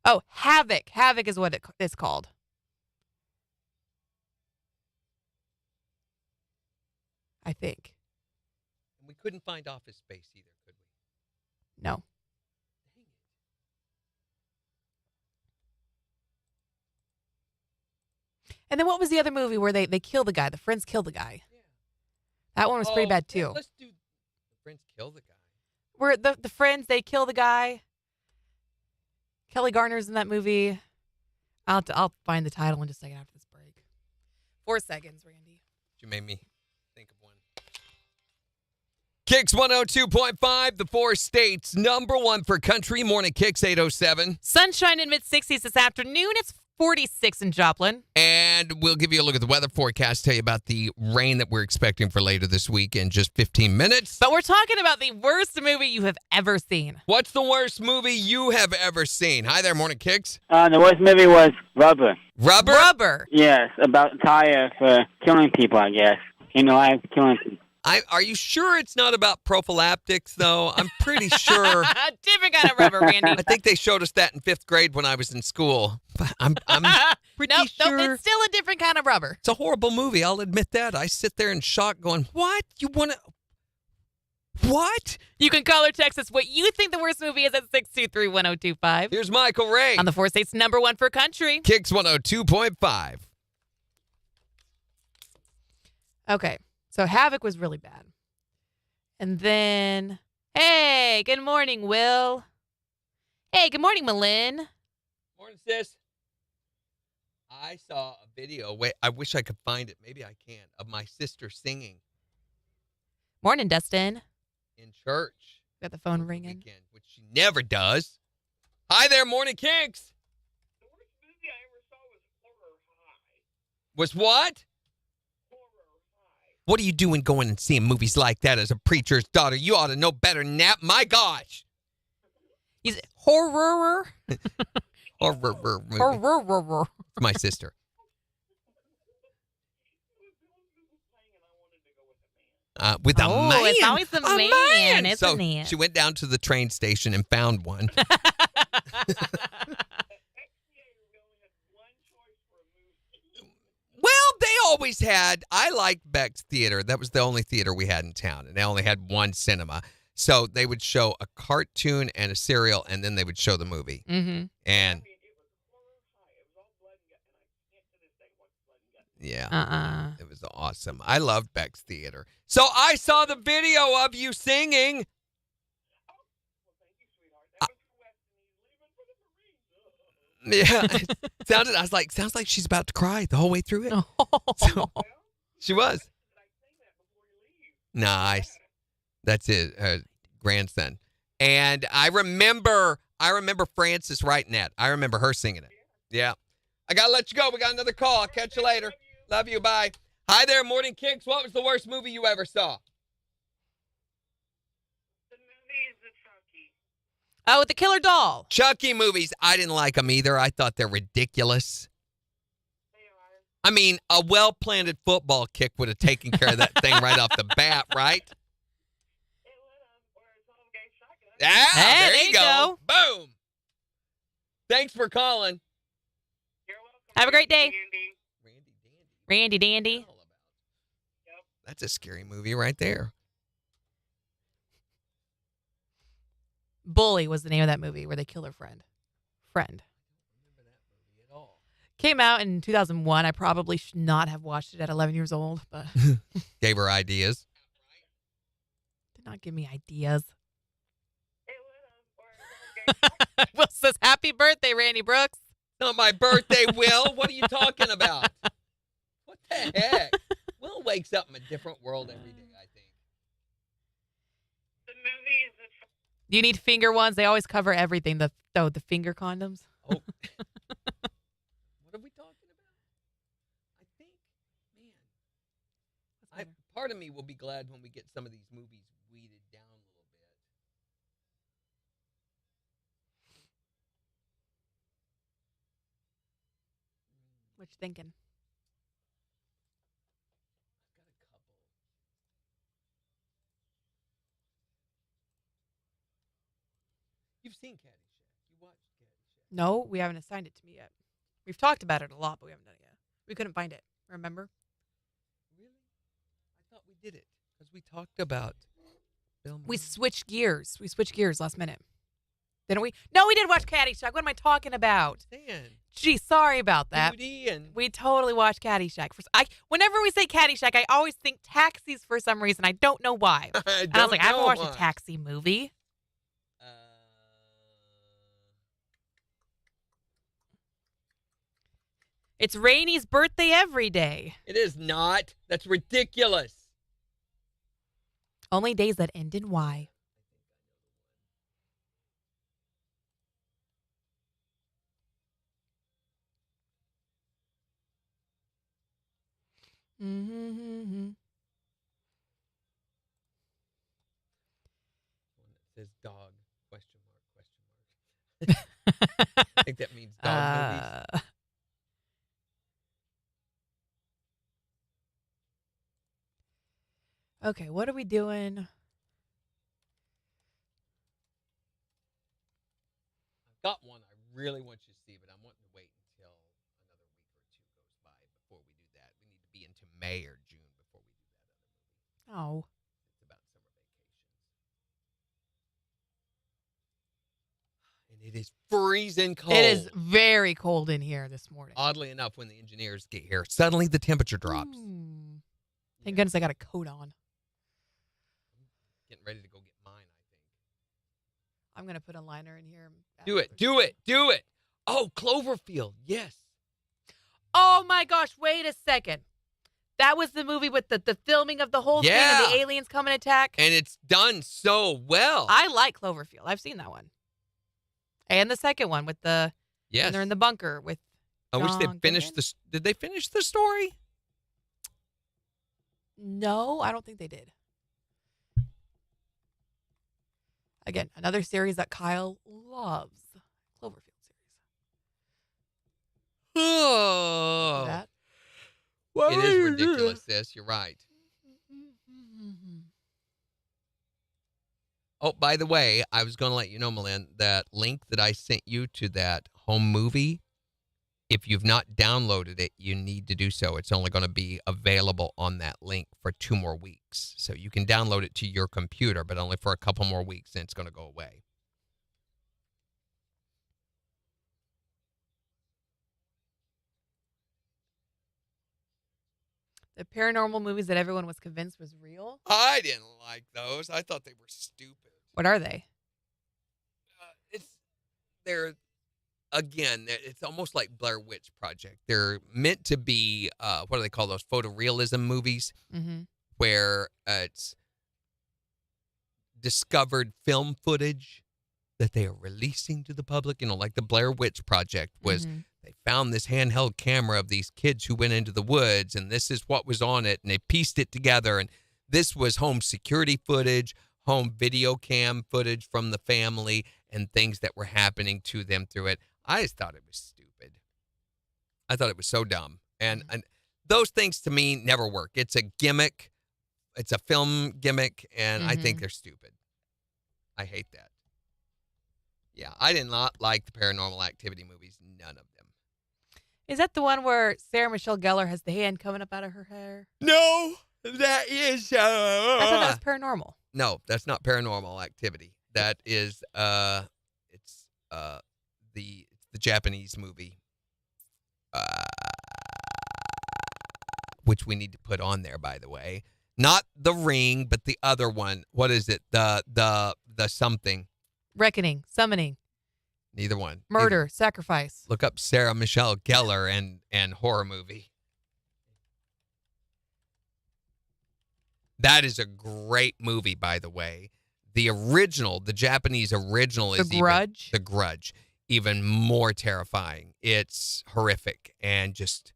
Oh, Havoc. Havoc is what it's called. I think. And we couldn't find Office Space either, could we? No. Dang it. And then what was the other movie where they kill the guy? The friends kill the guy. Yeah. That one was pretty bad too. Yeah, let's do The Friends Kill the Guy. Where the friends, they kill the guy. Kelly Garner's in that movie. I'll find the title in just a second after this break. 4 seconds, Randy. You made me think of one. KIX 102.5, the 4 states, #1 for country. Morning KIX 807. Sunshine in mid-60s this afternoon. It's 46 in Joplin. And we'll give you a look at the weather forecast, tell you about the rain that we're expecting for later this week in just 15 minutes. But we're talking about the worst movie you have ever seen. What's the worst movie you have ever seen? Hi there, Morning KIX. The worst movie was Rubber. Rubber? Rubber. Yes, about tire for killing people, I guess. Killing people. Are you sure it's not about prophylactics, though? I'm pretty sure. Different kind of rubber, Randy. I think they showed us that in 5th grade when I was in school. But I'm pretty Nope, sure. it's still a different kind of rubber. It's a horrible movie. I'll admit that. I sit there in shock going, what? You want to... What? You can call or text us what you think the worst movie is at 623-1025. Here's Michael Ray. On the 4 states, #1 for country. KIX 102.5. Okay, so Havoc was really bad. And then, hey, good morning, Will. Hey, good morning, Malin. Morning, sis. I saw a video. Wait, I wish I could find it. Maybe I can. Of my sister singing Morning, Dustin. in church. Got the phone over the ringing. weekend, which she never does. Hi there, Morning Kicks. The worst movie I ever saw was Horror High. Was what? Horror High. What are you doing going and seeing movies like that as a preacher's daughter? You ought to know better than that. My gosh. He's horror. Horror movie. Horror. My sister. With a man. It's always the A man, isn't so it? she went down to the train station and found one. Well, they always had. I liked Beck's Theater. That was the only theater we had in town, and they only had one cinema. So they would show a cartoon and a serial, and then they would show the movie. Mm-hmm. And yeah, it was awesome. I loved Beck's Theater. So I saw the video of you singing. Yeah, I was like, sounds like she's about to cry the whole way through it. So, she was. Nice. That's it, her grandson. And I remember Frances writing that. I remember her singing it. Yeah. I got to let you go. We got another call. I'll catch you later. Love you. Bye. Hi there, Morning Kicks. What was the worst movie you ever saw? The movies of Chucky. Oh, with the killer doll. Chucky movies. I didn't like them either. I thought they're ridiculous. They are. I mean, a well-planted football kick would have taken care of that thing right off the bat, right? It would have, or it's all gay shotgun. Yeah, Hey, there you go. Boom. Thanks for calling. You're welcome. Have a great day. Andy. Randy Dandy. That's a scary movie right there. Bully was the name of that movie where they kill their friend. Came out in 2001. I probably should not have watched it at 11 years old, but Gave her ideas. did not give me ideas. It would have, or it's all gay shotgun. Will says, happy birthday, Randy Brooks. Not my birthday, Will. What are you talking about? What the heck? Will wakes up in a different world every day, I think. The movies of Do you need finger ones? They always cover everything. The finger condoms. Oh. What are we talking about? I think, man, part of me will be glad when we get some of these movies weeded down a little bit. What you thinking? I've got a couple. You've seen Caddyshack. You watched Caddyshack. No, we haven't assigned it to me yet. We've talked about it a lot, but we haven't done it yet. We couldn't find it. Remember? Really? I thought we did it because we talked about Bill We Murray. switched gears. We switched gears last minute. Didn't we? No, we did watch Caddyshack. What am I talking about? Dan, Gee, sorry about that. Judy, and We totally watched Caddyshack. Whenever we say Caddyshack, I always think taxis for some reason. I don't know why. And I was like, I haven't watched a taxi movie. It's Rainy's birthday every day. It is not. That's ridiculous. Only days that end in Y. Mm-hmm. It says dog, question mark. I think that means dog movies. Okay, what are we doing? I've got one I really want you to see, but I'm wanting to wait until another week or two goes by before we do that. We need to be into May or June before we do that other movie. Oh. It's about summer vacations. And it is freezing cold. It is very cold in here this morning. Oddly enough, when the engineers get here, suddenly the temperature drops. Thank goodness I got a coat on. Getting ready to go get mine, I think. I'm going to put a liner in here. Do it. Do it. Do it. Oh, Cloverfield. Yes. Oh my gosh, wait a second. That was the movie with the filming of the whole thing and Yeah. the aliens come and attack. And it's done so well. I like Cloverfield. I've seen that one. And the second one with when Yes. they're in the bunker with I wish they John finished Goodman? Did they finish the story? No, I don't think they did. Again, another series that Kyle loves. Cloverfield series. Oh. That. It is ridiculous, sis. You're right. Oh, by the way, I was going to let you know, Malin, that link that I sent you to that home movie, if you've not downloaded it, you need to do so. It's only going to be available on that link for 2 more weeks. So you can download it to your computer, but only for a couple more weeks, then it's going to go away. The paranormal movies that everyone was convinced was real. I didn't like those. I thought they were stupid. What are they? It's almost like Blair Witch Project. They're meant to be, what do they call those, photorealism movies, Mm-hmm. where it's discovered film footage that they are releasing to the public. You know, like the Blair Witch Project was, they found this handheld camera of these kids who went into the woods, and this is what was on it, and they pieced it together, and this was home security footage, home video cam footage from the family, and things that were happening to them through it. I just thought it was stupid. I thought it was so dumb. And those things to me never work. It's a gimmick. It's a film gimmick, and I think they're stupid. I hate that. Yeah, I did not like the Paranormal Activity movies. None of them. Is that the one where Sarah Michelle Gellar has the hand coming up out of her hair? No, that is. I thought that was paranormal. No, that's not Paranormal Activity. That is it's the Japanese movie, which we need to put on there, by the way. Not The Ring, but the other one. What is it? The something. Reckoning, summoning, Neither one. murder, sacrifice. Look up Sarah Michelle Gellar and horror movie. That is a great movie, by the way. The original, the Japanese original is The Grudge? The Grudge, even more terrifying. It's horrific and just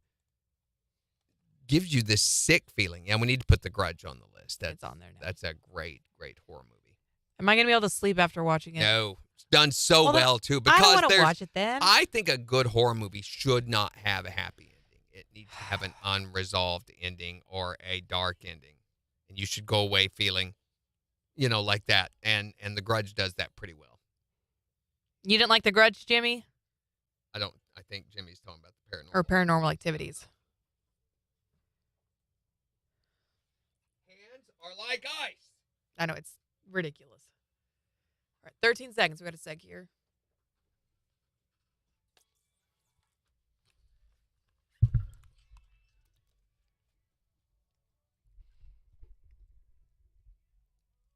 gives you this sick feeling. Yeah, we need to put The Grudge on the list. It's on there now. That's a great, great horror movie. Am I going to be able to sleep after watching it? No, it's done so well, too. I Because don't want to watch it then. I think a good horror movie should not have a happy ending. It needs to have an unresolved ending or a dark ending. And you should go away feeling, like that. And The Grudge does that pretty well. You didn't like The Grudge, Jimmy? I think Jimmy's talking about the paranormal. Or Paranormal Activities? Hands are like ice. I know, it's ridiculous. All right, 13 seconds. We got a seg here.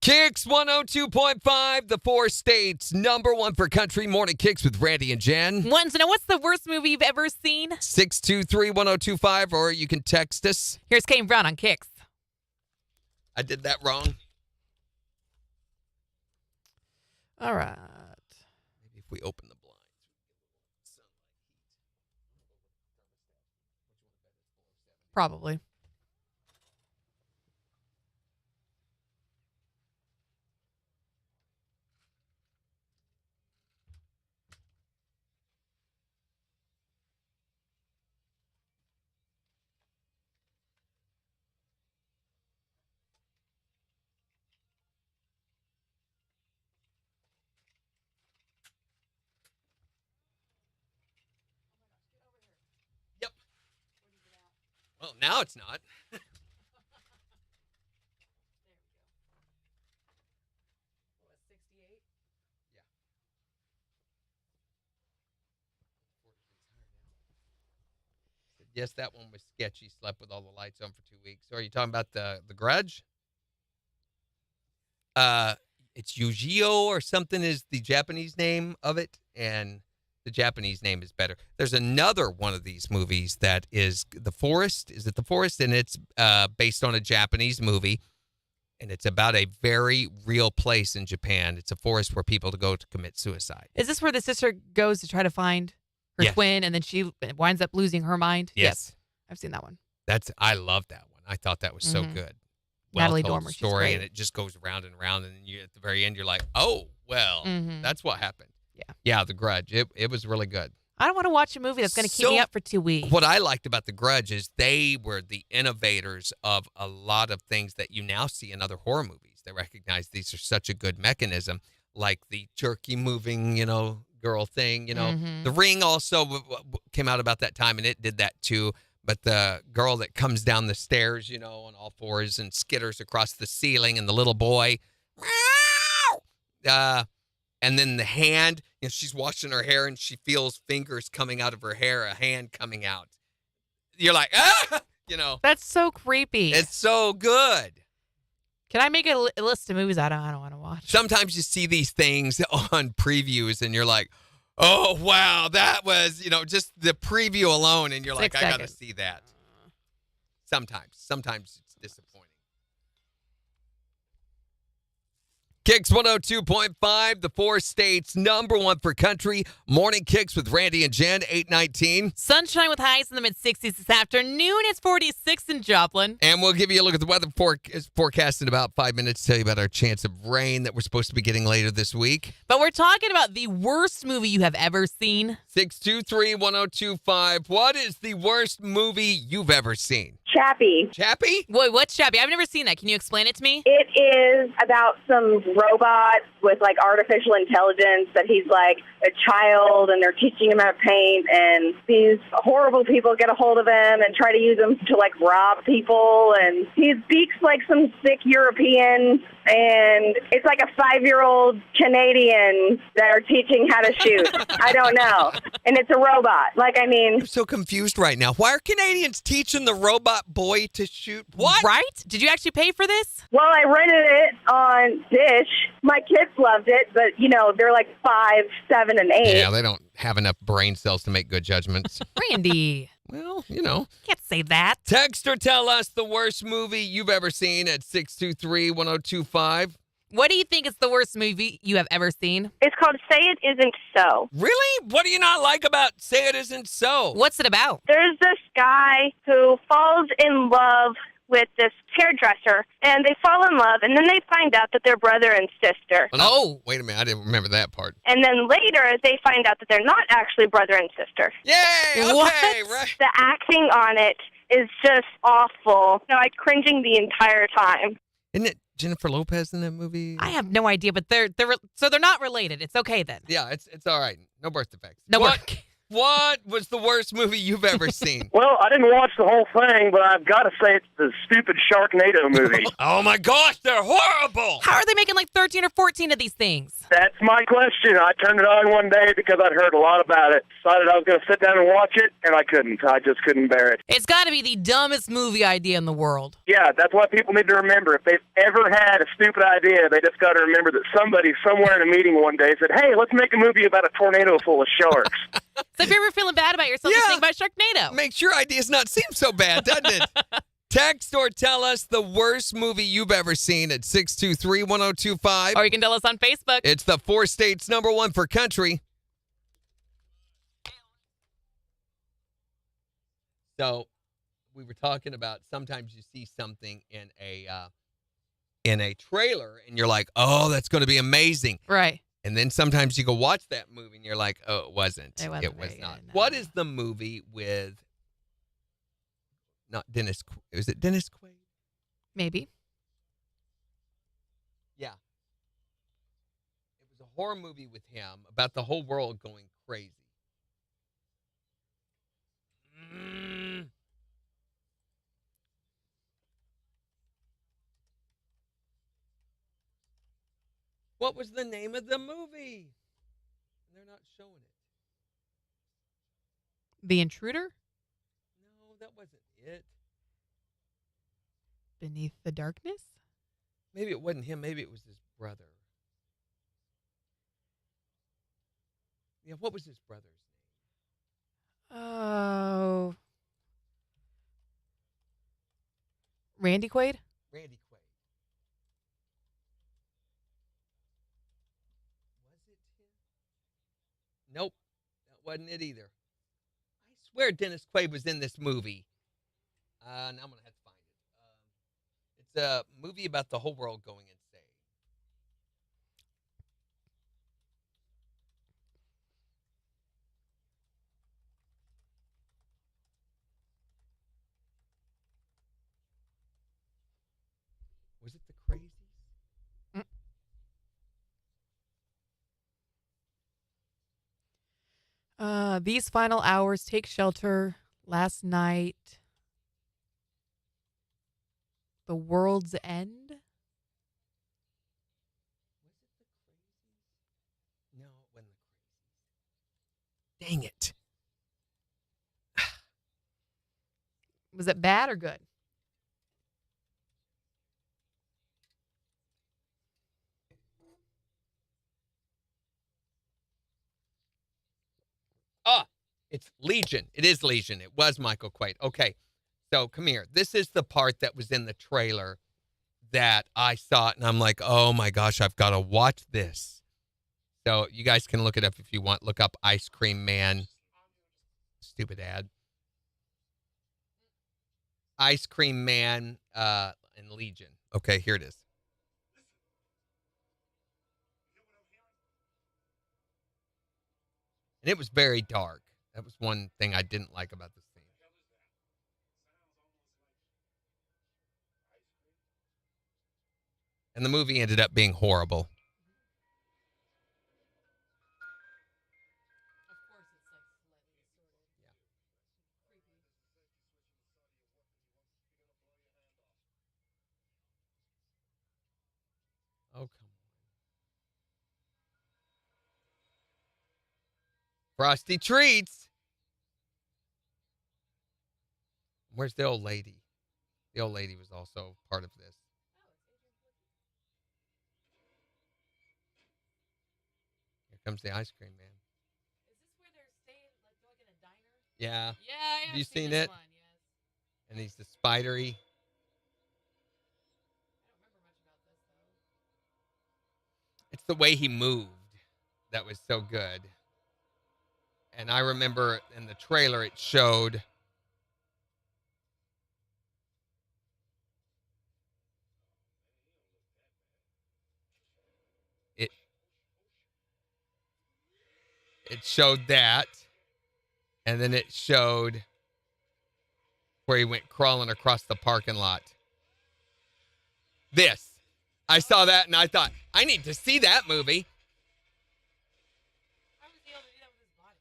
KIX 102.5, the 4 states, #1 for country morning KIX with Randy and Jen. Want to know what's the worst movie you've ever seen? 623-1025, or you can text us. Here's Kane Brown on KIX. I did that wrong. All right. Maybe if we open the blinds. Probably. Yep. Well, now it's not. Yes, that one was sketchy. Slept with all the lights on for 2 weeks. So are you talking about the Grudge? It's Yujio or something is the Japanese name of it, and The Japanese name is better. There's another one of these movies that is The Forest. Is it The Forest? And it's based on a Japanese movie. And it's about a very real place in Japan. It's a forest where people go to commit suicide. Is this where the sister goes to try to find her Yes. twin and then she winds up losing her mind? Yes. I've seen that one. I love that one. I thought that was so good. Natalie Well-told Dormer, she's story, great. and it just goes round and round, and then at the very end, you're like, oh, well, that's what happened. Yeah. Yeah, The Grudge. It was really good. I don't want to watch a movie that's going to keep me up for 2 weeks. What I liked about The Grudge is they were the innovators of a lot of things that you now see in other horror movies. They recognize these are such a good mechanism, like the jerky moving, girl thing. The Ring also came out about that time, and it did that too. But the girl that comes down the stairs, on all fours and skitters across the ceiling, and the little boy, and then the hand, she's washing her hair and she feels fingers coming out of her hair, a hand coming out. You're like, That's so creepy. It's so good. Can I make a list of movies I don't want to watch? Sometimes you see these things on previews and you're like, oh, wow, that was, just the preview alone. And you're 6 like, I got to seconds. see that. Sometimes it's disappointing. KIX 102.5, the 4 states number 1 for country. Morning KIX with Randy and Jen, 819. Sunshine with highs in the mid-60s this afternoon. It's 46 in Joplin. And we'll give you a look at the weather forecast in about 5 minutes, tell you about our chance of rain that we're supposed to be getting later this week. But we're talking about the worst movie you have ever seen. 623-1025. What is the worst movie you've ever seen? Chappie. Chappie? Wait, what's Chappie? I've never seen that. Can you explain it to me? It is about some robot with like artificial intelligence that he's like a child and they're teaching him how to paint, and these horrible people get a hold of him and try to use him to like rob people, and he speaks like some sick European, and it's like a 5-year-old Canadian that are teaching how to shoot. I don't know. And it's a robot. I'm so confused right now. Why are Canadians teaching the robot boy to shoot? What? Right? Did you actually pay for this? Well, I rented it on Dish. My kids loved it, but, they're like 5, 7, and 8. Yeah, they don't have enough brain cells to make good judgments. Randy. Well, Can't say that. Text or tell us the worst movie you've ever seen at 623-1025. What do you think is the worst movie you have ever seen? It's called Say It Isn't So. Really? What do you not like about Say It Isn't So? What's it about? There's this guy who falls in love with this hairdresser, and they fall in love, and then they find out that they're brother and sister. Oh, wait a minute. I didn't remember that part. And then later, they find out that they're not actually brother and sister. Yay! Okay, What? right. The acting on it is just awful. I'm cringing the entire time. Isn't it Jennifer Lopez in that movie? I have no idea, but they're not related. It's okay then. Yeah, it's all right. No birth defects. No what, work. What was the worst movie you've ever seen? Well, I didn't watch the whole thing, but I've got to say it's the stupid Sharknado movie. Oh my gosh, they're horrible! How are they making like 13 or 14 of these things? That's my question. I turned it on one day because I'd heard a lot about it. Decided I was going to sit down and watch it, and I couldn't. I just couldn't bear it. It's got to be the dumbest movie idea in the world. Yeah, that's what people need to remember. If they've ever had a stupid idea, they just got to remember that somebody somewhere in a meeting one day said, hey, let's make a movie about a tornado full of sharks. So if you're ever feeling bad about yourself, just Yeah. think about Sharknado. Makes your ideas not seem so bad, doesn't it? Text or tell us the worst movie you've ever seen at 623-1025. Or you can tell us on Facebook. It's the 4 states number 1 for country. So we were talking about sometimes you see something in a trailer and you're like, oh, that's going to be amazing. Right. And then sometimes you go watch that movie and you're like, oh, it wasn't. It wasn't It was very not. good, no. What is the movie with not Dennis? Is it Dennis Quaid? Maybe. Yeah. It was a horror movie with him about the whole world going crazy. What was the name of the movie? They're not showing it. The Intruder? No, that wasn't it. Beneath the Darkness? Maybe it wasn't him. Maybe it was his brother. Yeah, what was his brother's name? Oh. Randy Quaid? Randy Quaid. Was it him? Nope, that wasn't it either. I swear Dennis Quaid was in this movie. Now I'm gonna have to find it. It's a movie about the whole world going insane. Was it The Crazies? These final hours take shelter. Last night. The World's End. Was it The Crazies? No, it wasn't The Crazies. Dang it. Was it bad or good? Ah, it's Legion. It is Legion. It was Michael Quaid. Okay, so come here. This is the part that was in the trailer that I saw it, and I'm like, oh my gosh, I've got to watch this. So you guys can look it up if you want. Look up Ice Cream Man. Stupid ad. Ice Cream Man and Legion. Okay, here it is. And it was very dark. That was one thing I didn't like about this scene. And the movie ended up being horrible. Oh, come on. Frosty Treats. Where's the old lady? The old lady was also part of this. Here comes the Ice Cream Man. Is this where they're staying, like in a diner? Yeah. Yeah, Have you seen this it? one, yes. And he's the spidery. I don't remember much about this, though. It's the way he moved that was so good. And I remember in the trailer it showed it showed that, and then it showed where he went crawling across the parking lot. This. I saw that and I thought, I need to see that movie. How was he able to do that with his body?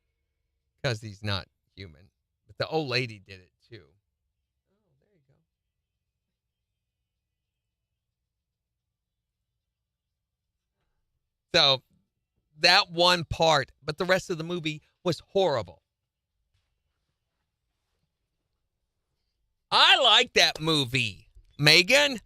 Because he's not human. But the old lady did it too. Oh, there you go. So that one part, but the rest of the movie was horrible. I like that movie. Megan?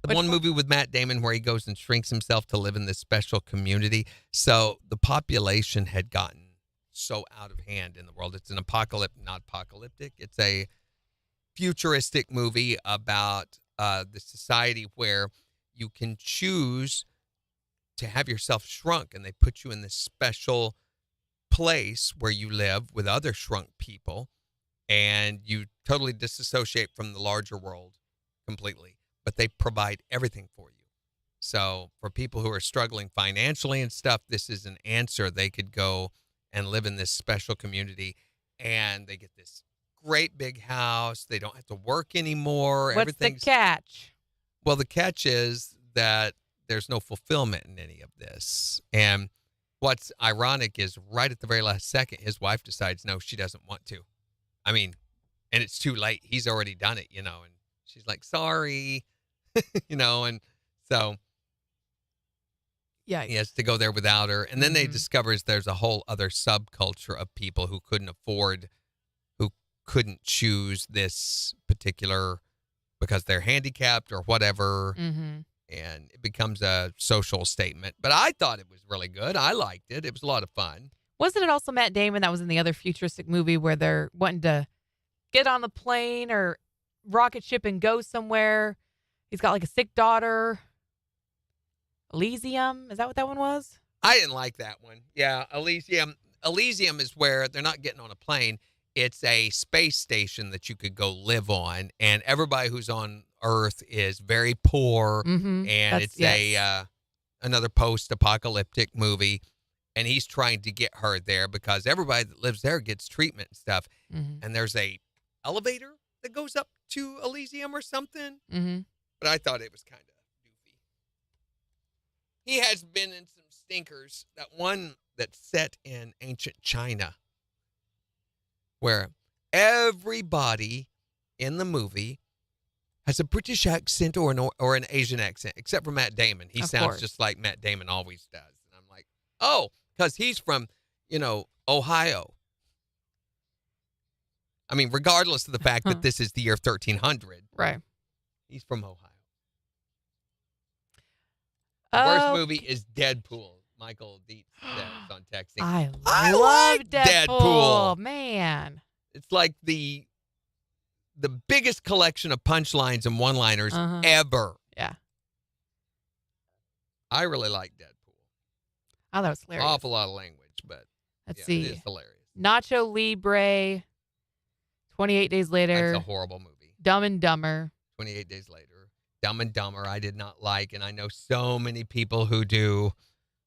The Which one one? movie with Matt Damon where he goes and shrinks himself to live in this special community. So the population had gotten so out of hand in the world. It's an not apocalyptic. It's a futuristic movie about the society where you can choose to have yourself shrunk, and they put you in this special place where you live with other shrunk people, and you totally disassociate from the larger world completely, but they provide everything for you. So for people who are struggling financially and stuff, this is an answer. They could go and live in this special community, and they get this great big house. They don't have to work anymore. What's the catch? Well, the catch is that there's no fulfillment in any of this. And what's ironic is right at the very last second, his wife decides, no, she doesn't want to. I mean, and it's too late. He's already done it, and she's like, sorry, and so Yeah. he has to go there without her. And then they discovers there's a whole other subculture of people who couldn't choose this particular because they're handicapped or whatever. Mm-hmm. And it becomes a social statement. But I thought it was really good. I liked it. It was a lot of fun. Wasn't it also Matt Damon that was in the other futuristic movie where they're wanting to get on the plane or rocket ship and go somewhere? He's got like a sick daughter. Elysium, is that what that one was? I didn't like that one. Yeah, Elysium. Elysium is where they're not getting on a plane. It's a space station that you could go live on, and everybody who's on Earth is very poor, and it's another post-apocalyptic movie, and he's trying to get her there because everybody that lives there gets treatment and stuff, and there's a elevator that goes up to Elysium or something, but I thought it was kind of goofy. He has been in some stinkers. That one that's set in ancient China, where everybody in the movie has a British accent or an Asian accent, except for Matt Damon. He sounds just like Matt Damon always does. And I'm like, oh, because he's from, Ohio. I mean, regardless of the fact that this is the year 1300. Right. He's from Ohio. The worst movie is Deadpool. Michael Dietz says on texting. I love Deadpool. Man. It's like the biggest collection of punchlines and one-liners ever. Yeah. I really like Deadpool. Oh, that was hilarious. Awful lot of language, but Let's see. It is hilarious. Nacho Libre, 28 Days Later. That's a horrible movie. Dumb and Dumber. 28 Days Later. Dumb and Dumber I did not like, and I know so many people who do,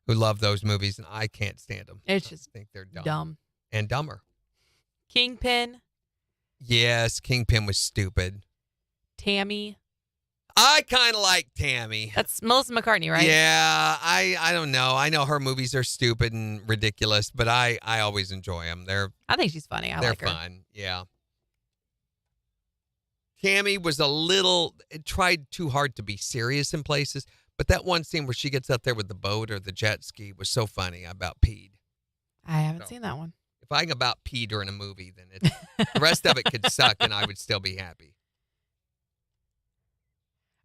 who love those movies, and I can't stand them. It's just think they're dumb. And dumber. Kingpin. Yes, Kingpin was stupid. Tammy. I kind of like Tammy. That's Melissa McCartney, right? Yeah, I don't know. I know her movies are stupid and ridiculous, but I always enjoy them. I think she's funny. I like her. They're fun. Yeah. Tammy was it tried too hard to be serious in places, but that one scene where she gets up there with the boat or the jet ski was so funny about peed. I haven't seen that one. If I can about pee during a movie, then the rest of it could suck and I would still be happy.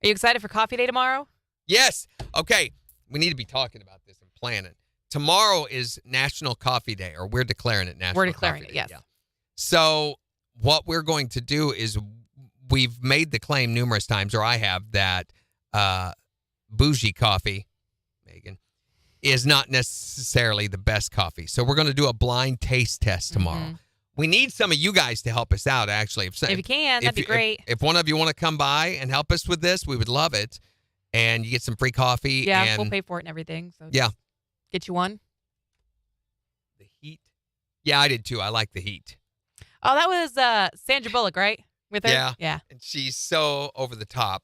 Are you excited for coffee day tomorrow? Yes. Okay. We need to be talking about this and planning. Tomorrow is National Coffee Day, or we're declaring it National Coffee Day. We're declaring it, yes. Yeah. So what we're going to do is we've made the claim numerous times, or I have, that bougie coffee, Megan, is not necessarily the best coffee. So we're going to do a blind taste test tomorrow. We need some of you guys to help us out, actually. If you can, that'd be great. If one of you want to come by and help us with this, we would love it. And you get some free coffee. Yeah, and we'll pay for it and everything. So yeah. Get you one. The heat. Yeah, I did too. I like the heat. Oh, that was Sandra Bullock, right? With her? Yeah. Yeah. And she's so over the top.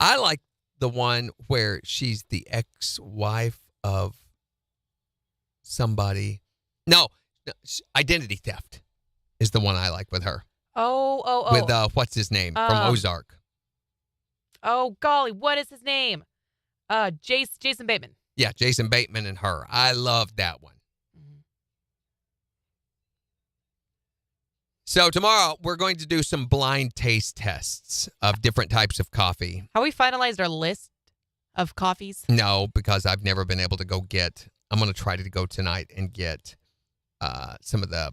I like the one where she's the ex-wife of somebody. No, Identity Theft is the one I like with her. Oh. With what's his name from Ozark? Oh golly, what is his name? Jason Bateman. Yeah, Jason Bateman and her. I love that one. So tomorrow we're going to do some blind taste tests of different types of coffee. Have we finalized our list of coffees? No, because I've never been able to go get. I'm going to try to go tonight and get some of the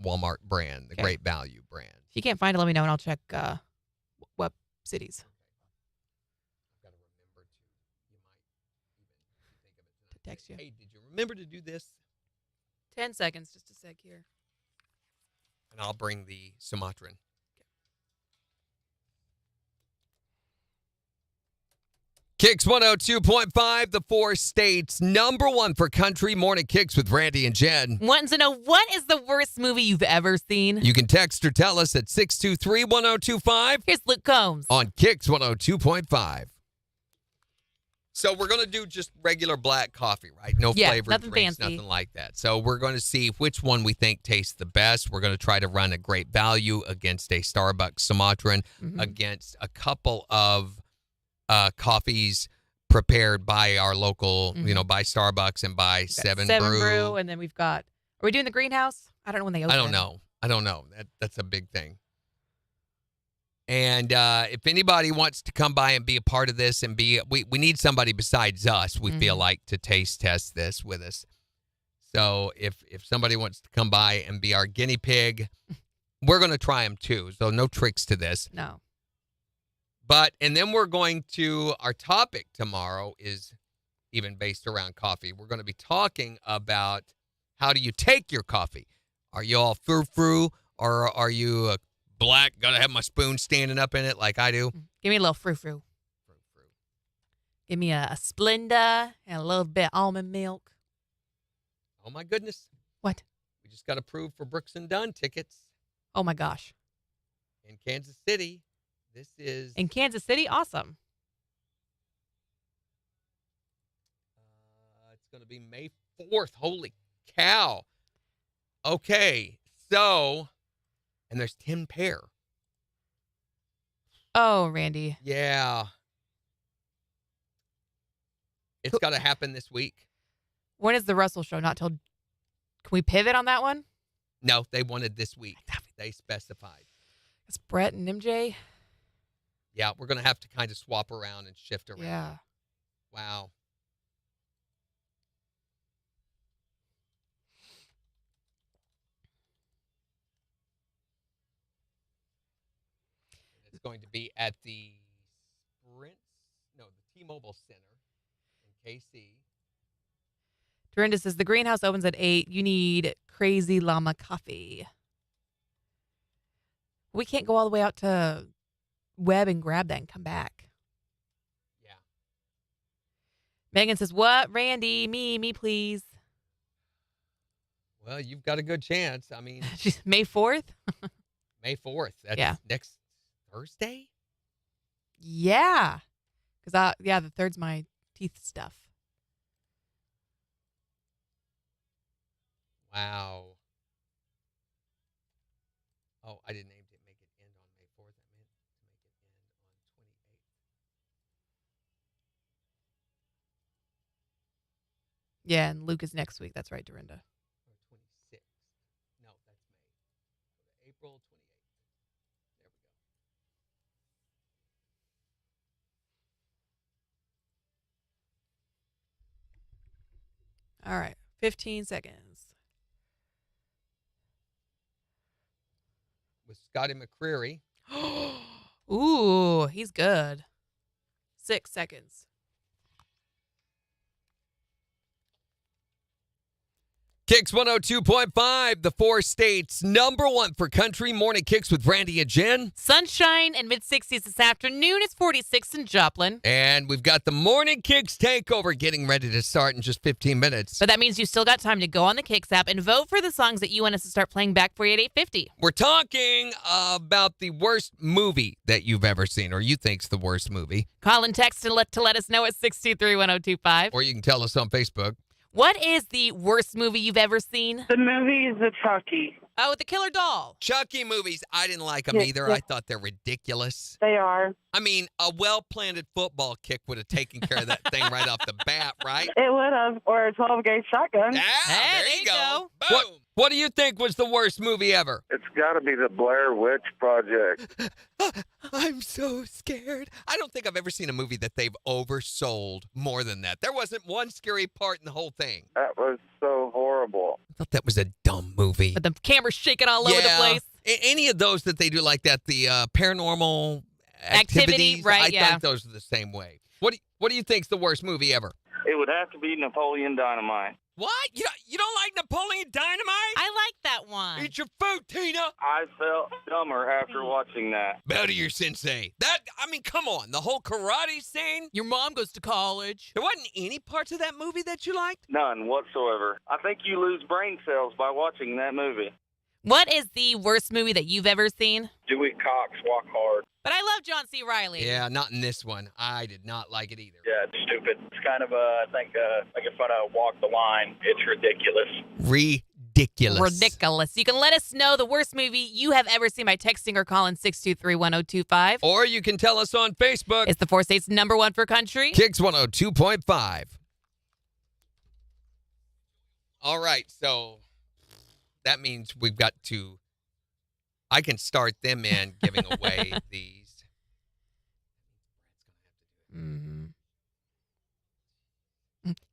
Walmart brand, the Great Value brand. If you can't find it, let me know, and I'll check what cities. I've got to remember to. You might even think of it tonight. Text you. Hey, did you remember to do this? 10 seconds, just a sec here. And I'll bring the Sumatran. KIX 102.5, the 4 states, #1 for country morning KIX with Randy and Jen. Wanting to know what is the worst movie you've ever seen? You can text or tell us at 623-1025. Here's Luke Combs On KIX 102.5. So we're going to do just regular black coffee, right? No flavored nothing drinks, fancy. nothing like that. So we're going to see which one we think tastes the best. We're going to try to run a Great Value against a Starbucks Sumatran, against a couple of coffees prepared by our local, by Starbucks and by Seven Brew. And then we've got, are we doing the greenhouse? I don't know when they open. I don't know. That's a big thing. And if anybody wants to come by and be a part of this and we need somebody besides us, we feel like, to taste test this with us. So if somebody wants to come by and be our guinea pig, we're going to try them too. So no tricks to this. No. And then we're going to, our topic tomorrow is even based around coffee. We're going to be talking about how do you take your coffee? Are you all frou-frou, or are you black, got to have my spoon standing up in it like I do? Give me a little frou-frou. Give me a Splenda and a little bit of almond milk. Oh, my goodness. What? We just got approved for Brooks and Dunn tickets Oh, my gosh. in Kansas City. This is... In Kansas City? Awesome. It's going to be May 4th. Holy cow. Okay, so... And there's 10 pair. Oh, Randy. Yeah. It's got to happen this week. When is the Russell show? Not till... Can we pivot on that one? No, they wanted this week. They specified. It's Brett and MJ. Yeah, we're going to have to kind of swap around and shift around. Yeah. Wow. It's going to be at the T-Mobile Center in KC. Dorinda says the greenhouse opens at 8. You need Crazy Llama coffee. We can't go all the way out to Webb and grab that and come back. Yeah. Megan says, what? Randy, me, please. Well, you've got a good chance. I mean, May 4th? May 4th. That's next Thursday? Yeah. Because, the 3rd's my teeth stuff. Wow. Oh, I didn't aim to make it end on May 4th. I meant to make it end on 28th. Yeah, and Luke is next week. That's right, Dorinda. Or 26th. No, that's May. April 28th. There we go. All right, 15 seconds. With Scotty McCreery. Ooh, he's good. 6 seconds. KIX 102.5, the 4 states, #1 for country. Morning KIX with Randy and Jen. Sunshine and mid-60s this afternoon. It's 46 in Joplin. And we've got the Morning KIX takeover getting ready to start in just 15 minutes. But that means you still got time to go on the KIX app and vote for the songs that you want us to start playing back for you at 8:50. We're talking about the worst movie that you've ever seen, or you think's the worst movie. Call and text to let us know at 623-1025. Or you can tell us on Facebook. What is the worst movie you've ever seen? The movie is The Chucky. Oh, with the killer doll. Chucky movies, I didn't like them either. I thought they're ridiculous. They are. I mean, a well-planted football kick would have taken care of that thing right off the bat, right? It would have, or a 12-gauge shotgun. Yeah, Hey, there you go. Boom. What do you think was the worst movie ever? It's got to be the Blair Witch Project. I'm so scared. I don't think I've ever seen a movie that they've oversold more than that. There wasn't one scary part in the whole thing. That was so horrible. I thought that was a dumb movie. With the camera's shaking all over the place. Any of those that they do like that, the paranormal activities, right, I yeah. think those are the same way. What do you think's the worst movie ever? It would have to be Napoleon Dynamite. What? You don't like Napoleon Dynamite? I like that one. Eat your food, Tina. I felt dumber after watching that. Bow to your sensei. Come on. The whole karate scene. Your mom goes to college. There wasn't any parts of that movie that you liked? None whatsoever. I think you lose brain cells by watching that movie. What is the worst movie that you've ever seen? Dewey Cox, Walk Hard. But I love John C. Reilly. Yeah, not in this one. I did not like it either. Yeah, it's stupid. It's kind of, I think, making fun of Walk the Line. It's ridiculous. Ridiculous. You can let us know the worst movie you have ever seen by texting or calling 623-1025. Or you can tell us on Facebook. It's the 4 states #1 for country. KIX 102.5. All right, so that means we've got to... I can start them in giving away these. Mm-hmm.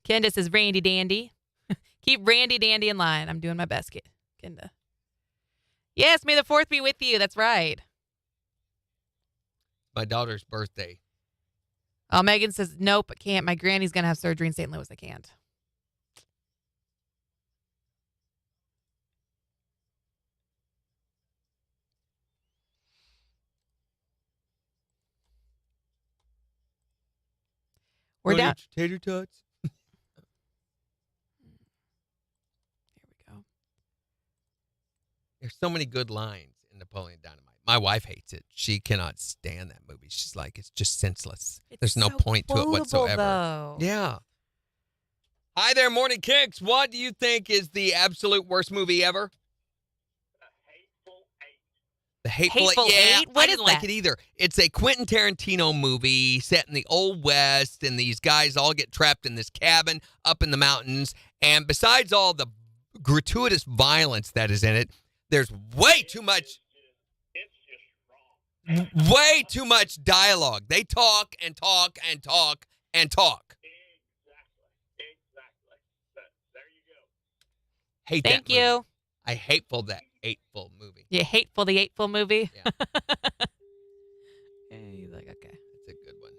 Candace is Randy Dandy. Keep Randy Dandy in line. I'm doing my best, Kenda. Yes, may the 4th be with you. That's right. My daughter's birthday. Oh, Megan says, nope, I can't. My granny's going to have surgery in St. Louis. I can't. We're down. Tater tots. Here we go. There's so many good lines in Napoleon Dynamite. My wife hates it. She cannot stand that movie. She's like, it's just senseless. There's no so point to it quotable, whatsoever. though. Yeah. Hi there, Morning Kicks. What do you think is the absolute worst movie ever? The Hateful Eight? What I is didn't like that? it either. It's a Quentin Tarantino movie set in the Old West, and these guys all get trapped in this cabin up in the mountains. And besides all the gratuitous violence that is in it, there's way too much dialogue. They talk and talk and talk and talk. Exactly. There you go. Hate Thank that movie. you. I hateful that eightful movie. You hateful the eightful movie? Yeah. Yeah, he's like, okay. That's a good one.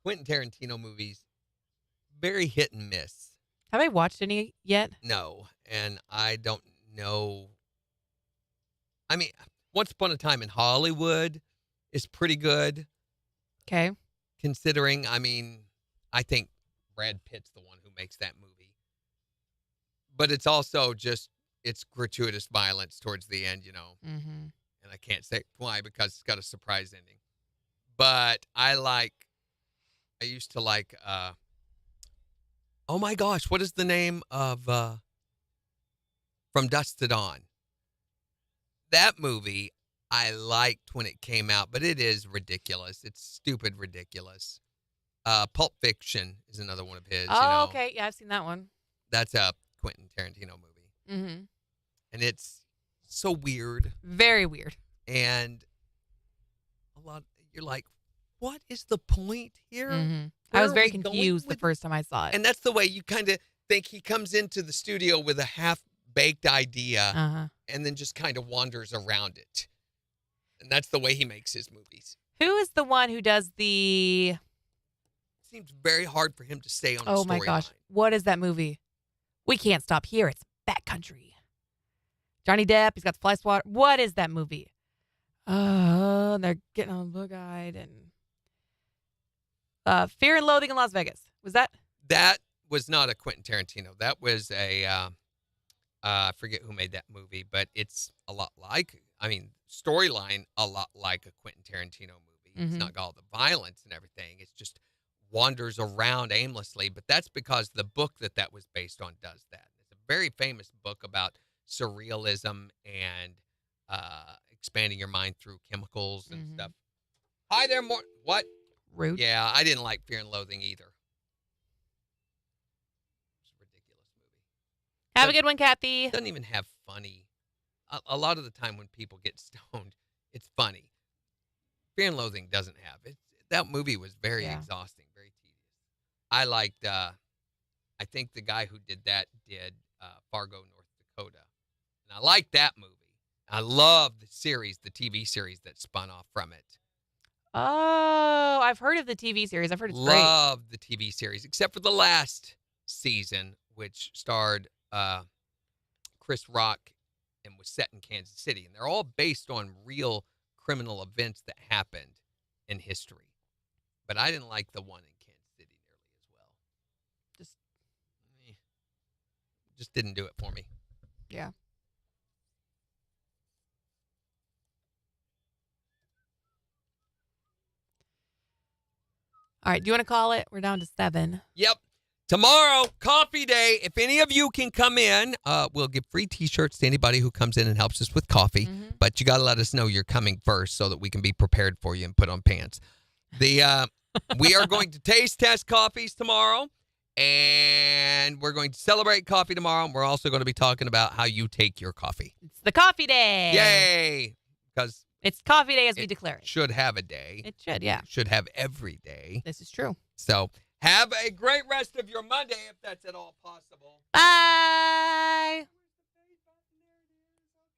Quentin Tarantino movies, very hit and miss. Have I watched any yet? No, and I don't know. I mean, Once Upon a Time in Hollywood is pretty good, Okay. considering, I think Brad Pitt's the one who makes that movie. But it's also just, it's gratuitous violence towards the end, Mm-hmm. and I can't say why because it's got a surprise ending. But I used to like, oh my gosh, what is the name of From Dusk to Dawn? That movie I liked when it came out, but it is ridiculous. It's stupid ridiculous. Pulp Fiction is another one of his. Oh, okay. Yeah, I've seen that one. That's a Quentin Tarantino movie. Mm-hmm. And it's so weird. Very weird. And you're like, what is the point here? Mm-hmm. Where I was are very we going confused the with- first time I saw it. And that's the way you kind of think he comes into the studio with a half-baked idea Uh-huh. and then just kind of wanders around it. And that's the way he makes his movies. Who is the one who does the... It seems very hard for him to stay on the Oh, my gosh. What is that movie? We Can't Stop Here. It's Backcountry. Johnny Depp. He's got the fly swatter. What is that movie? They're getting on bug-eyed and... Fear and Loathing in Las Vegas. Was that? That was not a Quentin Tarantino. That was I forget who made that movie, but it's a lot like, storyline a lot like a Quentin Tarantino movie. It's Mhm. not got all the violence and everything. It's just wanders around aimlessly, but that's because the book that was based on does that. It's a very famous book about surrealism and expanding your mind through chemicals and Mhm. stuff. Hi there, what? Rude. Yeah, I didn't like Fear and Loathing either. It's a ridiculous movie. Have a good one, Kathy. It doesn't even have funny. A lot of the time when people get stoned, it's funny. Fear and Loathing doesn't have it. That movie was very Yeah. exhausting, very tedious. I liked, I think the guy who did that did Fargo, North Dakota. And I liked that movie. I love the series, the TV series that spun off from it. Oh, I've heard of the TV series. I've heard it's great. Love the TV series, except for the last season, which starred Chris Rock and was set in Kansas City. And they're all based on real criminal events that happened in history. But I didn't like the one in Kansas City nearly as well. Just didn't do it for me. Yeah. All right. Do you want to call it? We're down to 7. Yep. Tomorrow, coffee day. If any of you can come in, we'll give free T-shirts to anybody who comes in and helps us with coffee. Mm-hmm. But you got to let us know you're coming first so that we can be prepared for you and put on pants. We are going to taste test coffees tomorrow, and we're going to celebrate coffee tomorrow. And we're also going to be talking about how you take your coffee. It's the coffee day. Yay! Because It's coffee day as we declare it. Should have a day. It should, yeah. Should have every day. This is true. So have a great rest of your Monday if that's at all possible. Bye.